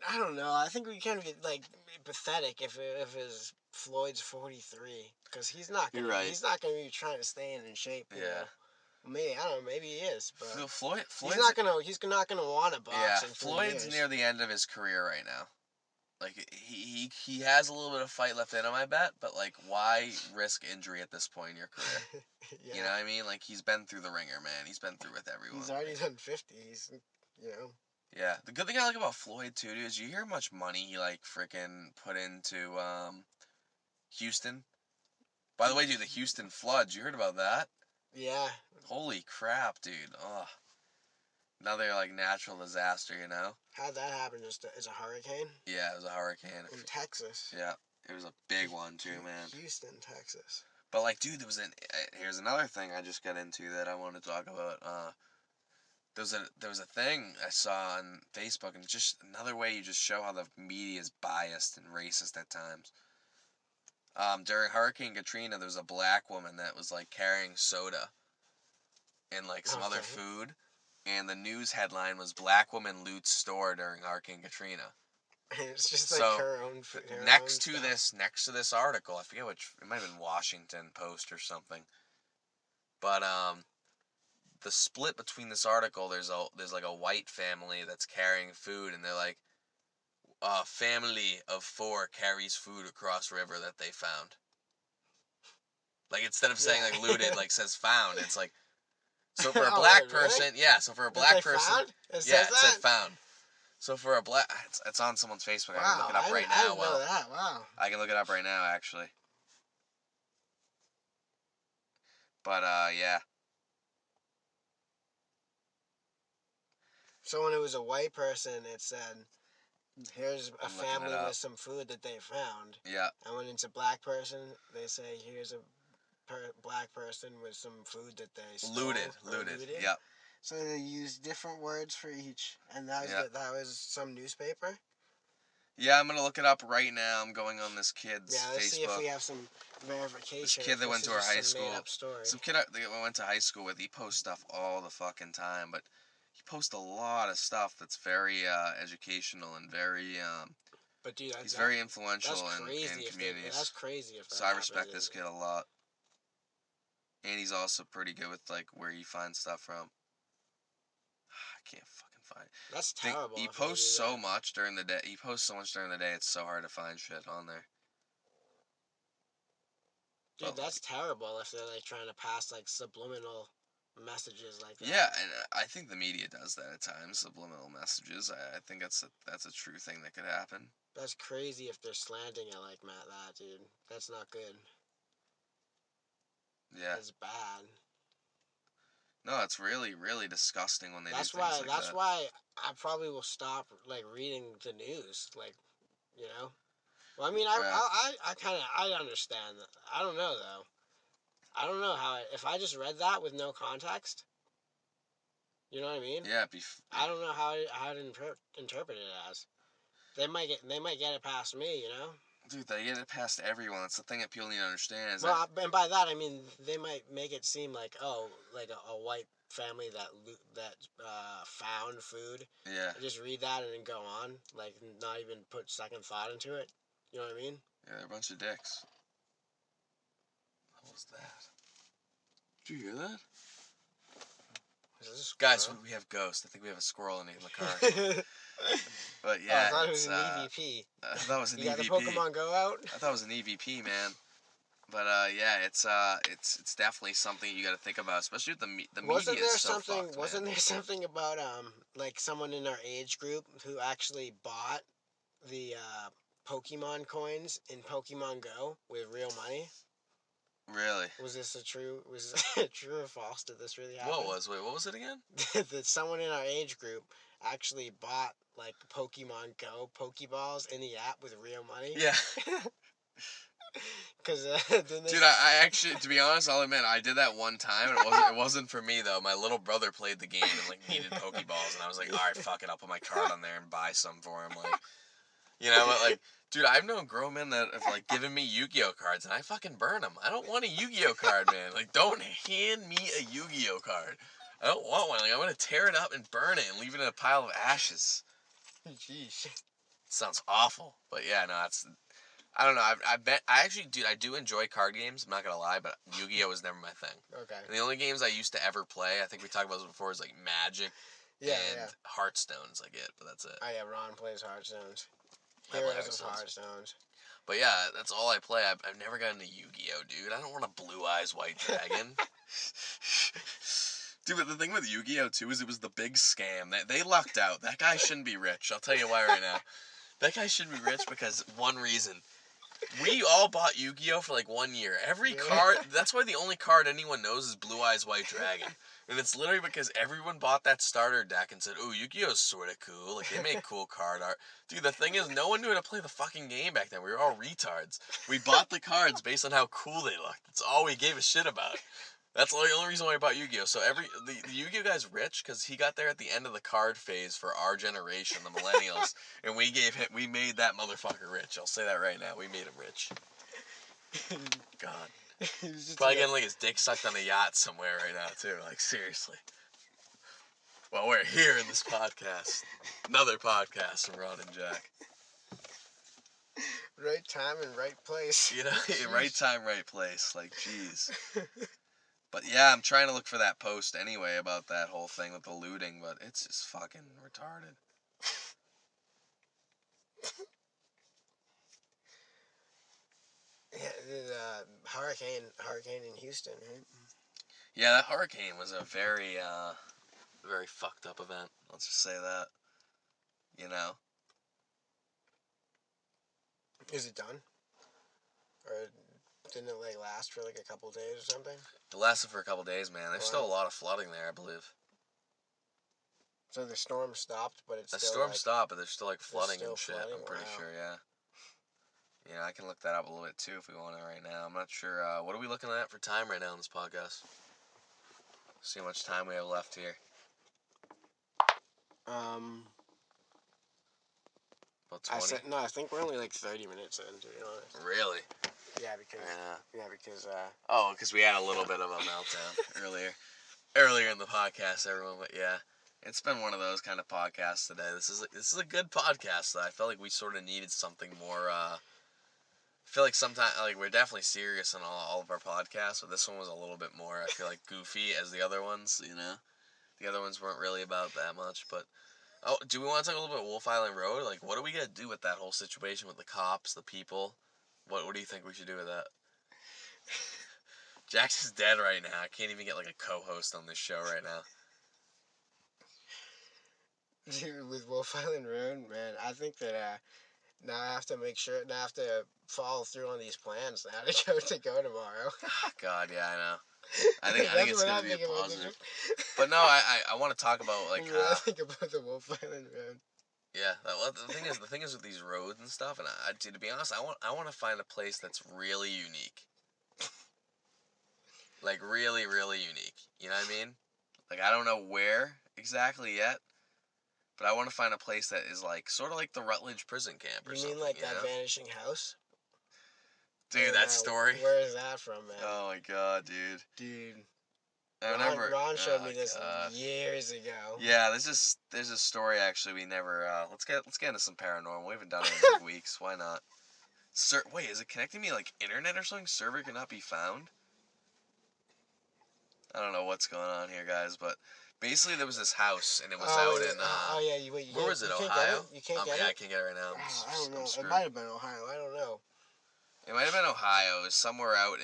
I don't know. I think we can be like pathetic if his Floyd's 43 because he's not. Gonna, You're right. He's not going to be trying to stay in shape. You know? Maybe I don't know. Maybe he is, but Floyd's he's not gonna want to box. Yeah, in 3 Floyd's years. near the end of his career right now. Like he has a little bit of fight left in him, I bet. But like, why risk injury at this point in your career? Yeah. You know what I mean? Like he's been through the ringer, man. He's been through with everyone. He's already done 50. He's Yeah, the good thing I like about Floyd too, dude, is you hear how much money he like freaking put into Houston. By the way, dude, the Houston floods. You heard about that? Yeah. Holy crap, dude. Ugh. Now they're like natural disaster, you know? How'd that happen? It's a hurricane? Yeah, it was a hurricane. In Texas. Yeah, it was a big one too, man. Houston, Texas. But like, dude, here's another thing I just got into that I want to talk about. There was a thing I saw on Facebook, and just another way you just show how the media is biased and racist at times. During Hurricane Katrina, there was a black woman that was like carrying soda and like some other food, and the news headline was "Black Woman Loots Store During Hurricane Katrina." It's just like her own. Next to this article, I forget which. It might have been Washington Post or something. But the split between this article, there's like a white family that's carrying food, and they're like, a family of 4 carries food across river that they found. Like instead of saying like looted, like says found. It's like, so for a black person, really? Yeah. So for a black person, found? It said found. So for a black, it's on someone's Facebook. I can look it up right now. I didn't know that. Wow. I can look it up right now, actually. But yeah. So when it was a white person, it said, "Here's a family with some food that they found." Yeah. And when it's a black person, they say, "Here's a black person with some food that they stole." Looted. Yep. So they use different words for each, and that was some newspaper. Yeah, I'm gonna look it up right now. I'm going on this kid's Facebook. Let's see if we have some verification. This kid that went to our high school. Some kid that we went to high school with. He posts stuff all the fucking time, but he posts a lot of stuff that's very educational and very. But dude, he's very influential in communities. That's crazy. If that so I respect this kid a lot, and he's also pretty good with like where he finds stuff from. I can't fucking find it. That's terrible. He posts so much during the day. It's so hard to find shit on there. Dude, that's terrible if they're like trying to pass like subliminal messages like that. Yeah, and I think the media does that at times, subliminal messages. I think that's a true thing that could happen. That's crazy if they're slanting it like that, dude. That's not good. Yeah. It's bad. No, it's really, really disgusting when they do things like that. That's why I probably will stop like reading the news, like, you know. Well, I mean, I understand that. I don't know though. I don't know if I just read that with no context. You know what I mean? Yeah. I don't know how to interpret it as. They might get it past me, you know. Dude, they get it past everyone. That's the thing that people need to understand. And by that I mean they might make it seem like a white family that found food. Yeah. Just read that and then go on, like not even put second thought into it. You know what I mean? Yeah, they're a bunch of dicks. What was that? Did you hear that? Guys, we have ghosts. I think we have a squirrel in the car. But yeah, I thought it was an EVP. I thought it was an EVP. You got the Pokemon Go out? I thought it was an EVP, man. But yeah, it's definitely something you got to think about, especially with the media is so fucked, Wasn't there something about like someone in our age group who actually bought the Pokemon coins in Pokemon Go with real money. Really? Was this true or false? Did this really happen? What was it again? That someone in our age group actually bought like Pokemon Go Pokeballs in the app with real money. Yeah. Cause dude, I actually, to be honest, I'll admit I did that one time. And it wasn't for me though. My little brother played the game and like needed Pokeballs, and I was like, all right, fuck it, I'll put my card on there and buy some for him. Like, but like, dude, I've known grown men that have like given me Yu-Gi-Oh cards, and I fucking burn them. I don't want a Yu-Gi-Oh card, man. Like, don't hand me a Yu-Gi-Oh card. I don't want one. Like, I'm gonna tear it up and burn it and leave it in a pile of ashes. Jeez. Sounds awful, but yeah, no, I don't know. I do enjoy card games. I'm not gonna lie, but Yu-Gi-Oh was never my thing. Okay. And the only games I used to ever play, I think we talked about this before, is like Magic and Hearthstone's like it, but that's it. Oh yeah, Ron plays Hearthstones. Heroes of Hearthstones. But yeah, that's all I play. I've never gotten into Yu-Gi-Oh, dude. I don't want a Blue Eyes White Dragon. Dude, but the thing with Yu-Gi-Oh too is it was the big scam. They lucked out. That guy shouldn't be rich. I'll tell you why right now. That guy shouldn't be rich because one reason. We all bought Yu-Gi-Oh for like 1 year. Every card, that's why the only card anyone knows is Blue Eyes White Dragon. And it's literally because everyone bought that starter deck and said, oh, Yu-Gi-Oh's sort of cool. Like, they make cool card art. Dude, the thing is, no one knew how to play the fucking game back then. We were all retards. We bought the cards based on how cool they looked. That's all we gave a shit about. That's the only reason why I bought Yu-Gi-Oh! So the Yu-Gi-Oh! Guy's rich because he got there at the end of the card phase for our generation, the millennials, and we made that motherfucker rich. I'll say that right now. We made him rich. God. Probably getting like his dick sucked on a yacht somewhere right now too. Like, seriously. Well, we're here in this podcast. Another podcast from Ron and Jack. Right time and right place. Right time, right place. Like, jeez. But yeah, I'm trying to look for that post anyway about that whole thing with the looting, but it's just fucking retarded. Yeah, the hurricane in Houston, right? Yeah, that hurricane was a very, very fucked up event. Let's just say that. Is it done? Or didn't it like last for like a couple days or something? It lasted for a couple days, man. There's still a lot of flooding there, I believe. So the storm stopped, but it's the still storm like, stopped, but there's still like flooding still and shit. flooding? I'm pretty Wow. sure, yeah. Yeah, I can look that up a little bit too if we want to right now. I'm not sure. What are we looking at for time right now on this podcast? See how much time we have left here. About 20? I think we're only like 30 minutes in, to be honest. Really? Yeah, because because we had a little bit of a meltdown earlier in the podcast, everyone. But yeah, it's been one of those kind of podcasts today. This is a good podcast. Though. I felt like we sort of needed something more. I feel like sometimes we're definitely serious on all of our podcasts, but this one was a little bit more. I feel like goofy as the other ones. The other ones weren't really about that much, but. Oh, do we want to talk a little bit about Wolf Island Road? Like, what are we gonna do with that whole situation with the cops, the people? What do you think we should do with that? Jackson's dead right now. I can't even get like a co-host on this show right now. Dude, with Wolf Island Road, man, I think that now I have to follow through on these plans now to go tomorrow. God, yeah, I know. I think it's gonna be a positive. But no, I want to talk about like. I think about the Wolf Island Road. Yeah, the thing is with these roads and stuff, and to be honest, I want to find a place that's really unique. Like really, really unique. You know what I mean? Like I don't know where exactly yet, but I want to find a place that is like sort of like the Rutledge prison camp or something. You mean like that vanishing house? Dude, that story. Where is that from, man? Oh my god, dude. Dude. Ron showed me this years ago. Yeah, there's a story actually we never. Let's get into some paranormal. We haven't done it in weeks. Why not? Wait, is it connecting me like internet or something? Server cannot be found. I don't know what's going on here, guys, but basically there was this house and it was out in. Where was it? Ohio? You can't get it. Yeah, I can't get it right now. I don't know. It might have been Ohio. I don't know. It might have been Ohio. It was somewhere out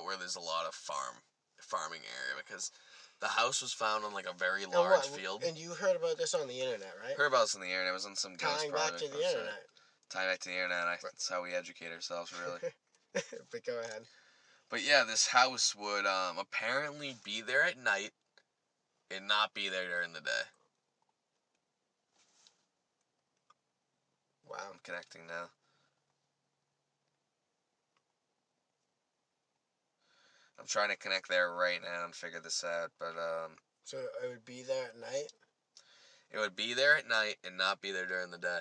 where there's a lot of farming area because the house was found on like a very large field. And you heard about this on the internet, right? Heard about this on the internet. It was on some ghost tying back to the internet. Tie back to the internet. That's how we educate ourselves, really. But go ahead. But yeah, this house would apparently be there at night and not be there during the day. Wow. I'm connecting now. I'm trying to connect there right now and figure this out, but So it would be there at night? It would be there at night and not be there during the day.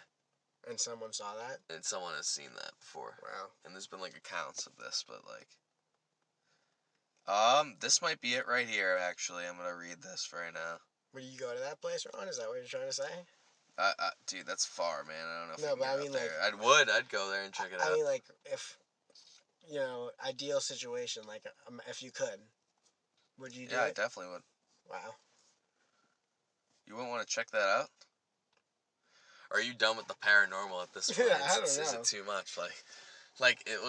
And someone saw that? And someone has seen that before. Wow. And there's been like accounts of this, but like this might be it right here, actually. I'm gonna read this right now. Would you go to that place, Ron? Is that what you're trying to say? Dude, that's far, man. I don't know if no, but I mean, like, I'd go there and check it out. I mean, like, if, ideal situation, like, if you could, would you do it? Yeah, I definitely would. Wow. You wouldn't want to check that out? Or are you done with the paranormal at this point? Yeah, I don't know. Is it too much? Like it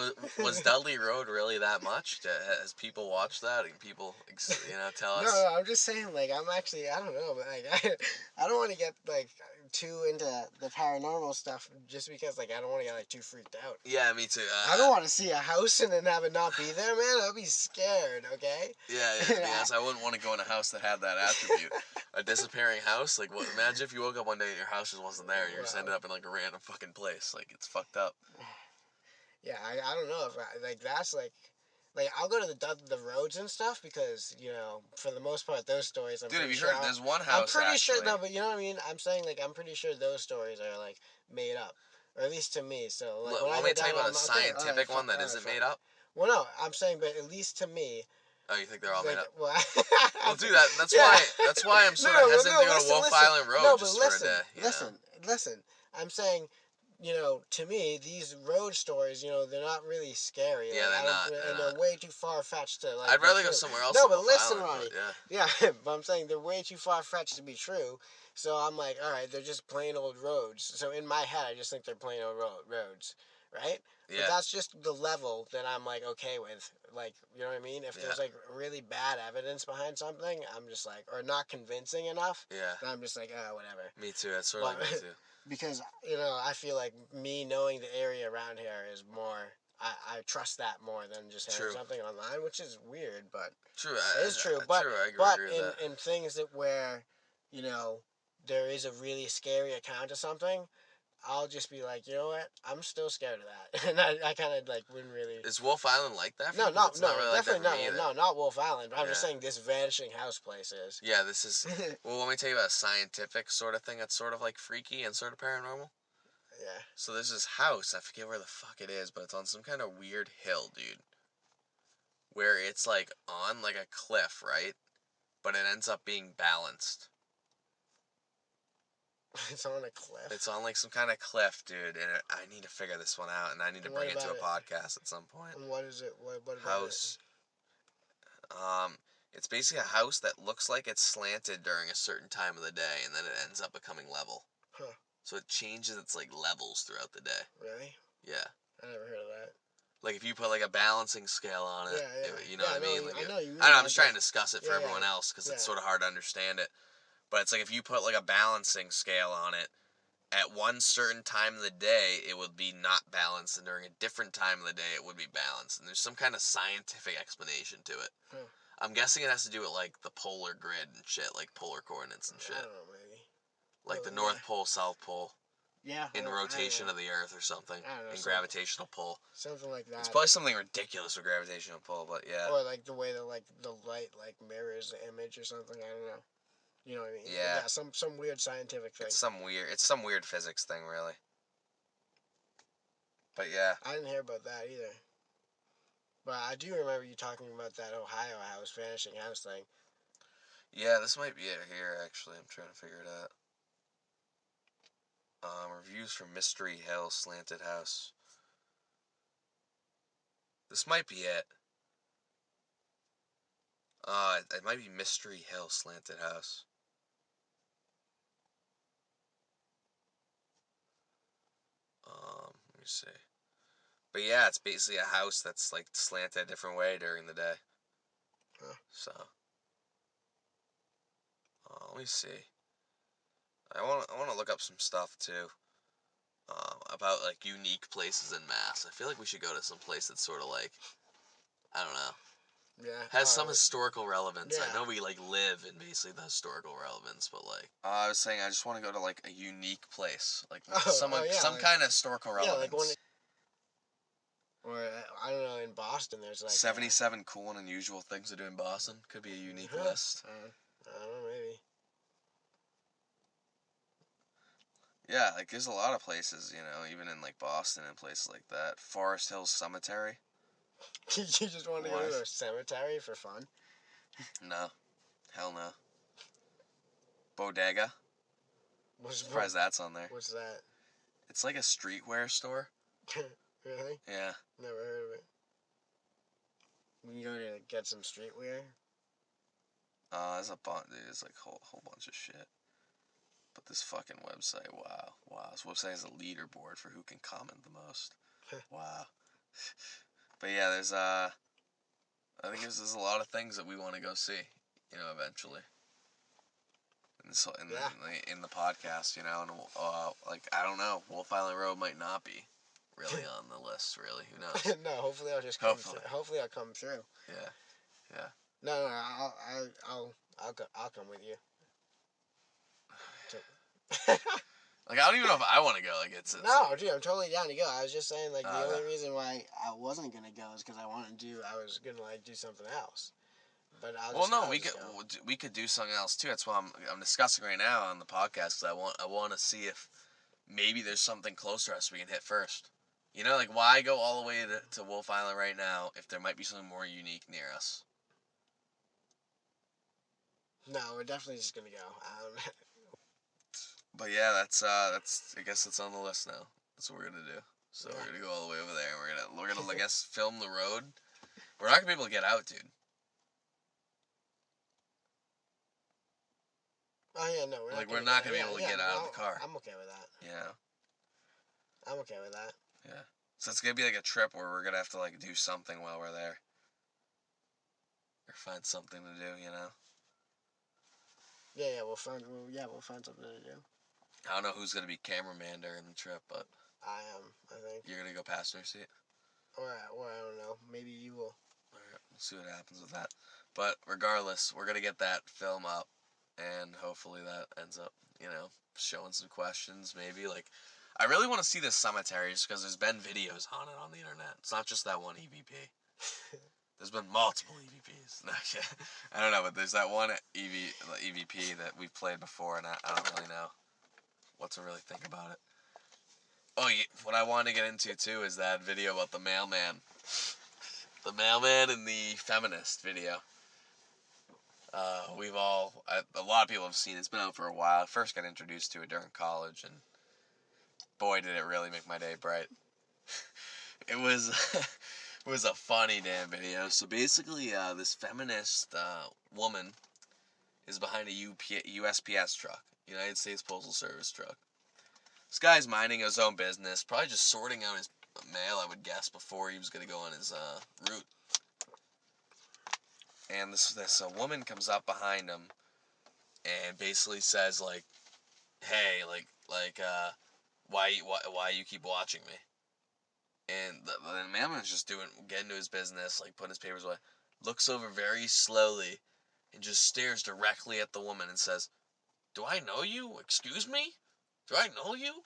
was Dudley Road really that much? Has people watched that and people, tell us? No, I'm just saying, like, I don't know, but, like, I don't want to get, like, too into the paranormal stuff just because, like, I don't want to get, like, too freaked out. Yeah, me too. I don't want to see a house and then have it not be there, man. I'd be scared, okay? Yeah, yes, I wouldn't want to go in a house that had that attribute. A disappearing house? Like, what? Imagine if you woke up one day and your house just wasn't there and you just ended up in, like, a random fucking place. Like, it's fucked up. Yeah, I don't know if that's like I'll go to the roads and stuff because for the most part those stories Dude, have you heard? There's one house. I'm pretty sure but you know what I mean. I'm saying I'm pretty sure those stories are like made up, or at least to me. So like, let me tell you about a scientific one that isn't made up. Well, no, I'm saying, but at least to me. Oh, you think they're all made up? Well, we'll do that. That's why I'm sort of hesitant to go to Wolf Island Road for a day. Listen. I'm saying. To me, these road stories, they're not really scary. Yeah, they're not. And they're way too far-fetched to, like... I'd rather go somewhere else. No, but listen, Ronnie. Yeah, but I'm saying they're way too far-fetched to be true. So I'm like, all right, they're just plain old roads. So in my head, I just think they're plain old roads, right? Yeah. But that's just the level that I'm, like, okay with. Like, you know what I mean? If there's, like, really bad evidence behind something, I'm just like... Or not convincing enough. Yeah. Then I'm just like, oh, whatever. Me too. That's sort of like me too. Because, I feel like me knowing the area around here is more... I trust that more than just hearing something online, which is weird, but... True. It is true, but in things that where, there is a really scary account of something, I'll just be like, you know what? I'm still scared of that. And I kind of, like, wouldn't really... Is Wolf Island like that? No, definitely not. Not Wolf Island. I'm just saying this vanishing house place is. Yeah, this is... Well, let me tell you about a scientific sort of thing that's sort of, like, freaky and sort of paranormal. Yeah. So there's this house, I forget where the fuck it is, but it's on some kind of weird hill, dude. Where it's, like, on, like, a cliff, right? But it ends up being balanced. It's on a cliff? It's on, like, some kind of cliff, dude, and I need to figure this one out, and I need to bring it to a podcast at some point. And what is it? What about house. It's basically a house that looks like it's slanted during a certain time of the day, and then it ends up becoming level. Huh. So it changes its, like, levels throughout the day. Really? Yeah. I never heard of that. Like, if you put, like, a balancing scale on it, you know what I mean? I know you mean. I don't know, I'm just trying to discuss it for everyone else, because it's sort of hard to understand it. But it's like if you put, like, a balancing scale on it, at one certain time of the day, it would be not balanced, and during a different time of the day, it would be balanced. And there's some kind of scientific explanation to it. Huh. I'm guessing it has to do with, like, the polar grid and shit, like polar coordinates and shit. I don't know, maybe. Like the North Pole, South Pole. Yeah. In rotation of the Earth or something. I don't know. In gravitational pull. Something like that. It's probably something ridiculous with gravitational pull, but yeah. Or like the way that like the light like mirrors the image or something. I don't know. You know what I mean? Yeah. Some weird scientific thing. It's some weird physics thing, really. But yeah. I didn't hear about that either. But I do remember you talking about that Ohio house, vanishing house thing. Yeah, this might be it here, actually. I'm trying to figure it out. Reviews for Mystery Hill Slanted House. This might be it. It might be Mystery Hill Slanted House. Let me see. But yeah, it's basically a house that's like slanted a different way during the day. Huh. So, let me see. I want to look up some stuff too. about like unique places in Mass. I feel like we should go to some place that's sort of like, I don't know, has some historical relevance. Yeah. I know we like live in basically the historical relevance, but like I was saying, I just want to go to like a unique place, like some like, kind of historical relevance. Yeah, like or I don't know, in Boston there's like 77 cool and unusual things to do in Boston. Could be a unique list. I don't know, maybe. Yeah, like there's a lot of places, even in like Boston and places like that. Forest Hills Cemetery. You just want to go to a cemetery for fun? No. Hell no. Bodega. Surprised that's on there. What's that? It's like a streetwear store. Really? Yeah. Never heard of it. You go to get some streetwear? There's a bunch. There's like a whole bunch of shit. But this fucking website, wow. This website has a leaderboard for who can comment the most. Wow. But yeah, there's I think there's a lot of things that we want to go see, eventually. In the podcast, and like I don't know, Wolf Island Road might not be really on the list. Really, who knows? No, hopefully I'll just come. Hopefully I'll come through. Yeah. No, I'll come with you. Like I don't even know if I want to go. Like it's no, dude, I'm totally down to go. I was just saying, like the only reason why I wasn't gonna go is because I was gonna like do something else. But we could do something else too. That's why I'm discussing right now on the podcast. Because I want to see if maybe there's something close to us we can hit first. Like why go all the way to Wolf Island right now if there might be something more unique near us? No, we're definitely just gonna go. But yeah, that's I guess it's on the list now. That's what we're gonna do. So we're gonna go all the way over there, and we're gonna I guess film the road. We're not gonna be able to get out, dude. Oh yeah, no, we're not gonna be able to get out of the car. I'm okay with that. Yeah. I'm okay with that. Yeah. So it's gonna be like a trip where we're gonna have to like do something while we're there, or find something to do. Yeah, we'll find something to do. I don't know who's gonna be cameraman during the trip, but I am. I think you're gonna go passenger seat. Or I don't know. Maybe you will. All right, we'll see what happens with that. But regardless, we're gonna get that film up. And hopefully that ends up, showing some questions, maybe. Like, I really want to see this cemetery just because there's been videos on it on the internet. It's not just that one EVP. There's been multiple EVPs. No, I don't know, but there's that one EVP that we've played before, and I don't really know what to really think about it. Oh, yeah, what I wanted to get into, too, is that video about the mailman. The mailman and the feminist video. A lot of people have seen it. It's been out for a while. I first got introduced to it during college, and boy, did it really make my day bright. It was a funny damn video. So basically, this feminist woman is behind a USPS truck, United States Postal Service truck. This guy's minding his own business, probably just sorting out his mail, I would guess, before he was going to go on his route. And this woman comes up behind him and basically says, like, hey, why you keep watching me? And the mailman's just getting to his business, like putting his papers away, looks over very slowly and just stares directly at the woman and says, do I know you? Excuse me? Do I know you?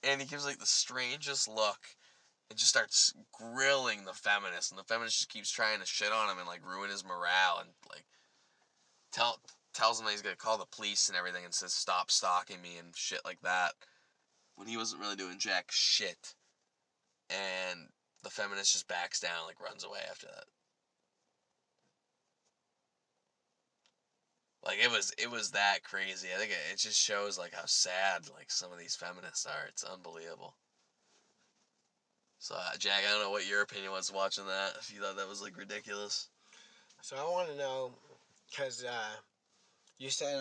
And he gives like the strangest look and just starts grilling the feminist, and the feminist just keeps trying to shit on him and like ruin his morale, and like tells him that he's gonna call the police and everything, and says stop stalking me and shit like that, when he wasn't really doing jack shit. And the feminist just backs down, like runs away after that. Like it was that crazy. I think it just shows like how sad like some of these feminists are. It's unbelievable. So, Jack, I don't know what your opinion was watching that, if you thought that was, like, ridiculous. So, I want to know, because you said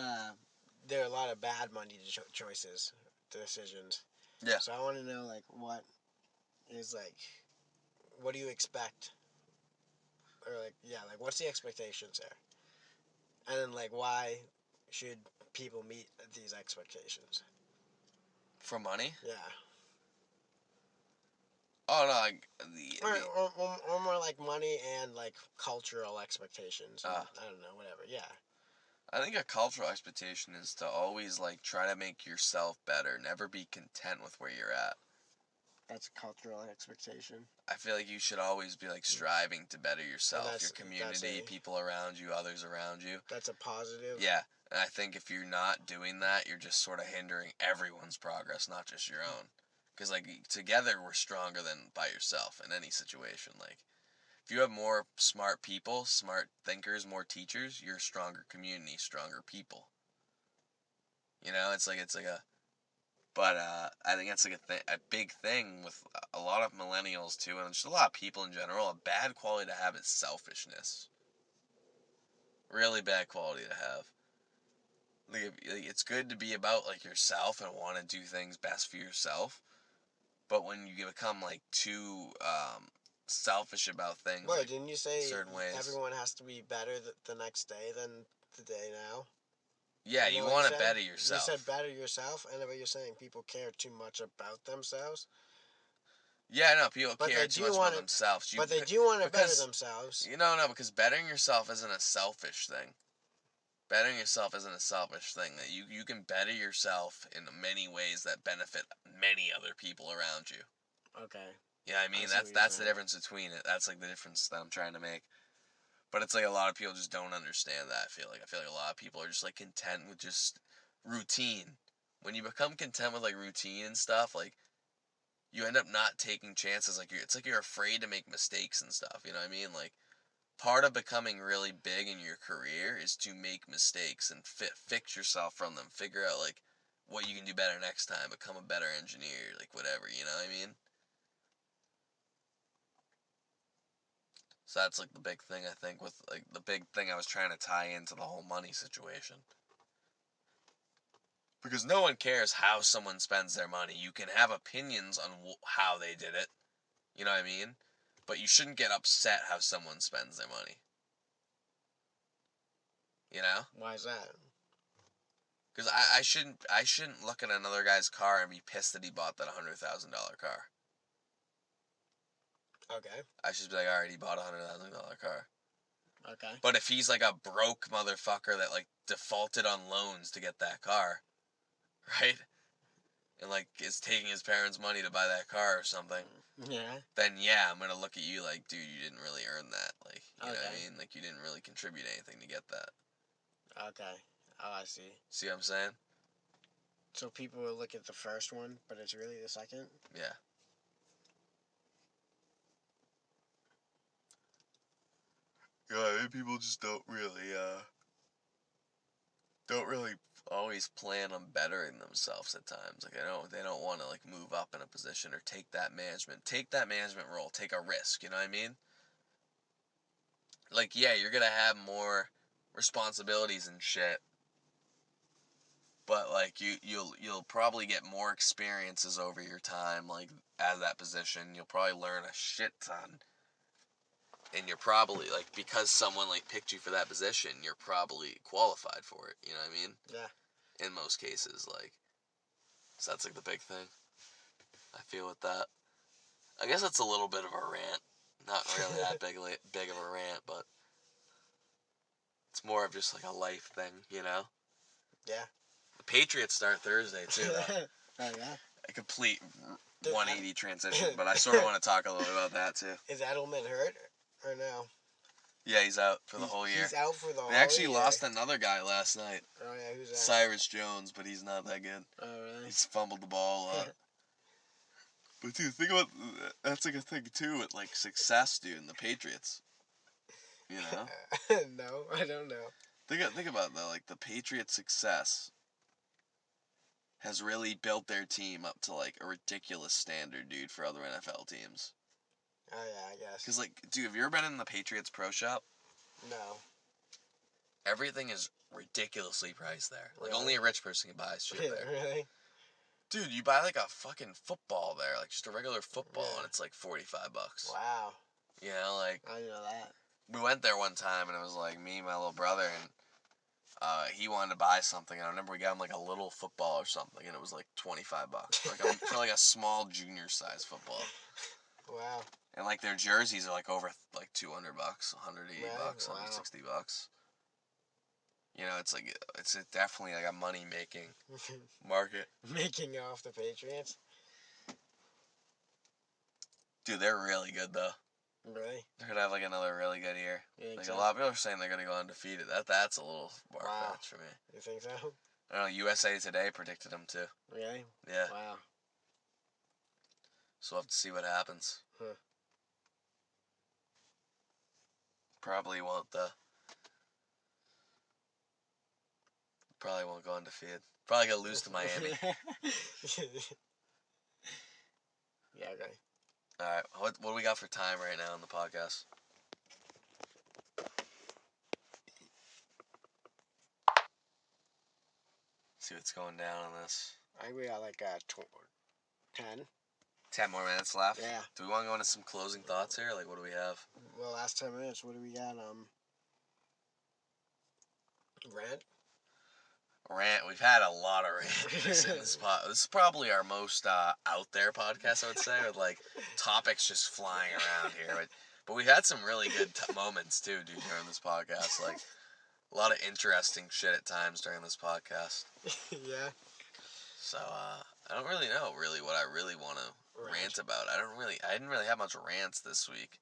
there are a lot of bad money choices, decisions. Yeah. So, I want to know, like, what do you expect? Or, what's the expectations there? And then, why should people meet these expectations? For money? Yeah. Oh no, like or more like money and like cultural expectations. And, I don't know, whatever. Yeah. I think a cultural expectation is to always like try to make yourself better. Never be content with where you're at. That's a cultural expectation. I feel like you should always be like striving to better yourself, your community, people around you, others around you. That's a positive. Yeah, and I think if you're not doing that, you're just sort of hindering everyone's progress, not just your own. Because like together we're stronger than by yourself in any situation. Like if you have more smart people, smart thinkers, more teachers, you're a stronger community, stronger people. You know, it's like a. But I think that's like a big thing with a lot of millennials too, and just a lot of people in general. A bad quality to have is selfishness. Really bad quality to have. Like, it's good to be about like yourself and want to do things best for yourself, but when you become like too selfish about things, Wait, like didn't you say certain ways, everyone has to be better the next day than the day now? Yeah, you want to better yourself. You said better yourself, and what you're saying, people care too much about themselves. Yeah, no, people care too much about themselves. But they do want to better themselves. No, because bettering yourself isn't a selfish thing. Bettering yourself isn't a selfish thing. That you can better yourself in many ways that benefit many other people around you. Okay. Yeah, I mean that's the difference between it. That's like the difference that I'm trying to make. But it's like a lot of people just don't understand that. I feel like a lot of people are just like content with just routine. When you become content with like routine and stuff, like you end up not taking chances. Like it's like you're afraid to make mistakes and stuff. You know what I mean? Like part of becoming really big in your career is to make mistakes and fix yourself from them. Figure out like what you can do better next time. Become a better engineer. Like whatever. You know what I mean? So that's like the big thing I think with like the big thing I was trying to tie into the whole money situation. Because no one cares how someone spends their money. You can have opinions on how they did it. You know what I mean? But you shouldn't get upset how someone spends their money. You know? Why is that? Because I shouldn't look at another guy's car and be pissed that he bought that $100,000 car. Okay. I should be like, alright, he bought a $100,000 car. Okay. But if he's like a broke motherfucker that like defaulted on loans to get that car, right? And like is taking his parents' money to buy that car or something. Yeah. Then yeah, I'm gonna look at you like, dude, you didn't really earn that. Like, you know what I mean? Like you didn't really contribute anything to get that. Okay. Oh, I see. See what I'm saying? So people will look at the first one, but it's really the second? Yeah. Yeah, people just don't really always plan on bettering themselves at times. Like they don't want to like move up in a position or take that management role, take a risk, you know what I mean? Like yeah, you're going to have more responsibilities and shit. But like you'll probably get more experiences over your time like as that position. You'll probably learn a shit ton. And you're probably like because someone like picked you for that position, you're probably qualified for it, you know what I mean? Yeah. In most cases, like so that's like the big thing I feel with that. I guess that's a little bit of a rant. Not really that big of a rant, but it's more of just like a life thing, you know? Yeah. The Patriots start Thursday too, though. Oh yeah. A complete 180 transition, but I sort of want to talk a little bit about that too. Is Edelman hurt or no? Yeah, he's out for the whole year. He's out for the whole year. They actually lost another guy last night. Oh yeah, who's that? Cyrus Jones, but he's not that good. Oh really? He's fumbled the ball a lot. But dude, think about that's like a thing too with like success, dude, in the Patriots. You know? No, I don't know. Think about that. Like the Patriots' success has really built their team up to like a ridiculous standard, dude, for other NFL teams. Oh yeah, I guess. Cause like, dude, have you ever been in the Patriots pro shop? No. Everything is ridiculously priced there. Like Really? only a rich person can buy shit there. Really? Dude, you buy like a fucking football there, like just a regular football, and it's like $45. Wow. You know, like I didn't know that. we went there one time, and it was like me, and my little brother, and he wanted to buy something. I remember we got him like a little football or something, and it was like $25 for like a small junior size football. Wow. And like their jerseys are like over like $200, $180, Really? Wow. $160. You know, it's definitely like a money making market. Making off the Patriots. Dude, they're really good though. Really? They're gonna have like another really good year. Like a lot of people are saying they're gonna go undefeated. That's a little far-fetched for me. You think so? I don't know. USA Today predicted them too. Really? Yeah. Wow. So we'll have to see what happens. Huh. Probably won't go undefeated. Probably gonna lose to Miami. Yeah, okay. Alright, what do we got for time right now on the podcast? See what's going down on this. I think we got like 10. 10 more minutes left? Yeah. Do we want to go into some closing thoughts here? Like, what do we have? Well, last 10 minutes, what do we got? Rant. We've had a lot of rant in this pod. This is probably our most out there podcast, I would say, with like topics just flying around here. But we had some really good moments too, dude, during this podcast. Like a lot of interesting shit at times during this podcast. Yeah. So I don't really know what I really want to rant about. I didn't really have much rants this week.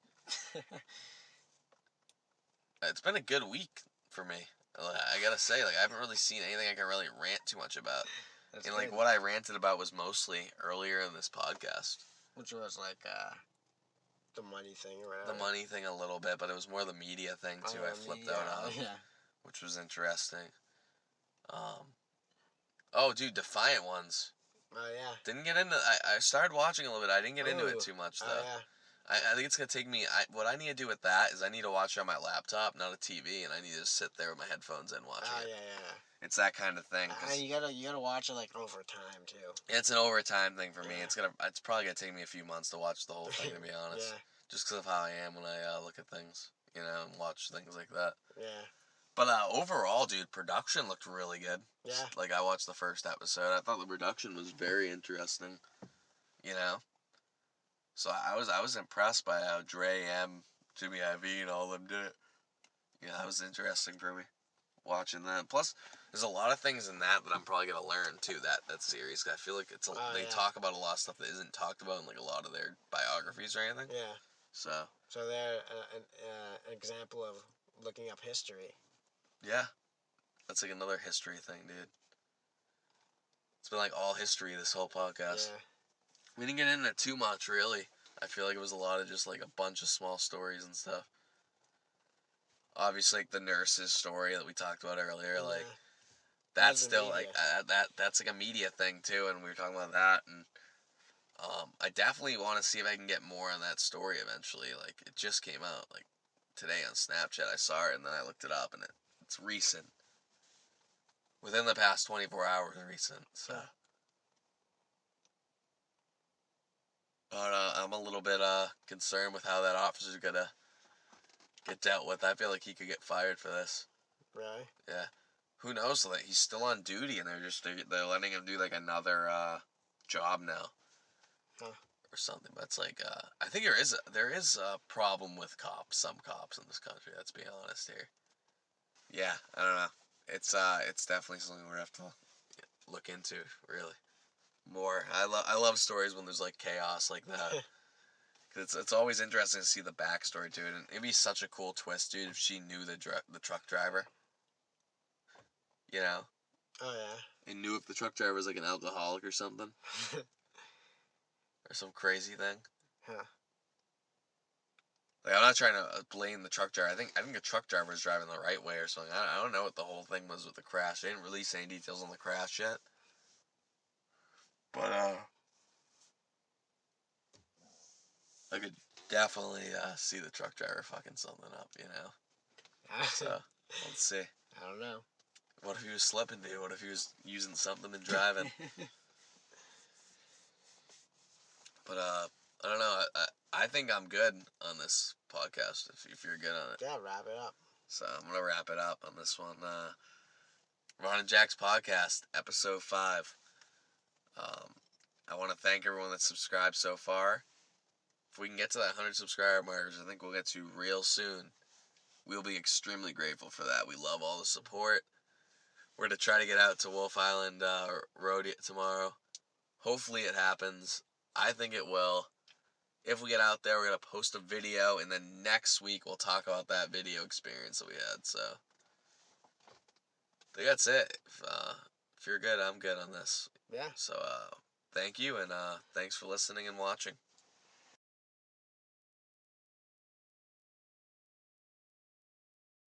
It's been a good week for me. I gotta say, like, I haven't really seen anything I can really rant too much about. That's and, good. like, what I ranted about was mostly earlier in this podcast. Which was, like, the money thing or whatever. The money thing a little bit, but it was more the media thing, too. I flipped out on. Yeah. Which was interesting. Oh, dude, Defiant Ones. Oh, yeah. Didn't get into... I started watching a little bit. I didn't get into it too much, though. Oh, yeah. I think it's going to take me... what I need to do with that is I need to watch it on my laptop, not a TV, and I need to just sit there with my headphones in watching it. Yeah. It's that kind of thing. You gotta watch it, like, over time, too. It's an overtime thing for me. It's probably going to take me a few months to watch the whole thing, to be honest. Yeah. Just because of how I am when I look at things, you know, and watch things like that. Yeah. But overall, dude, production looked really good. Yeah. Like, I watched the first episode. I thought the production was very interesting, you know? So I was impressed by how Dre, M, Jimmy IV, and all of them did it. Yeah, that was interesting for me, watching that. Plus, there's a lot of things in that I'm probably going to learn, too, that series. I feel like they talk about a lot of stuff that isn't talked about in, like, a lot of their biographies or anything. Yeah. So they're an example of looking up history. Yeah. That's like another history thing, dude. It's been like all history this whole podcast. Yeah. We didn't get into it too much, really. I feel like it was a lot of just like a bunch of small stories and stuff. Obviously, like the nurse's story that we talked about earlier, like that's still like that's like a media thing too, and we were talking about that, and I definitely want to see if I can get more on that story eventually. Like it just came out like today on Snapchat. I saw it and then I looked it up, and it's recent. Within the past 24 hours, recent. So. But I'm a little bit concerned with how that officer's gonna get dealt with. I feel like he could get fired for this. Really? Yeah. Who knows? Like he's still on duty, and they're letting him do like another job now, or something. But it's like I think there is a problem with some cops in this country. Let's be honest here. Yeah, I don't know. It's definitely something we're gonna have to look into really. More. I love stories when there's like chaos like that. Cause it's always interesting to see the backstory to it, and it'd be such a cool twist, dude, if she knew the truck driver. You know. Oh yeah. And knew if the truck driver was like an alcoholic or something. Or some crazy thing. Huh. Like I'm not trying to blame the truck driver. I think the truck driver was driving the right way or something. I don't know what the whole thing was with the crash. They didn't release any details on the crash yet. But, I could definitely, see the truck driver fucking something up, you know? So, let's see. I don't know. What if he was slipping, dude? What if he was using something and driving? But, I don't know. I think I'm good on this podcast, if you're good on it. Yeah, wrap it up. So, I'm gonna wrap it up on this one. Ron and Jack's podcast, episode 5. I want to thank everyone that's subscribed so far. If we can get to that 100 subscriber mark, which I think we'll get to real soon, we'll be extremely grateful for that. We love all the support. We're going to try to get out to Wolf Island Road tomorrow. Hopefully it happens. I think it will. If we get out there, we're going to post a video, and then next week we'll talk about that video experience that we had. So, I think that's it. If you're good, I'm good on this. Yeah. So, thank you, and thanks for listening and watching.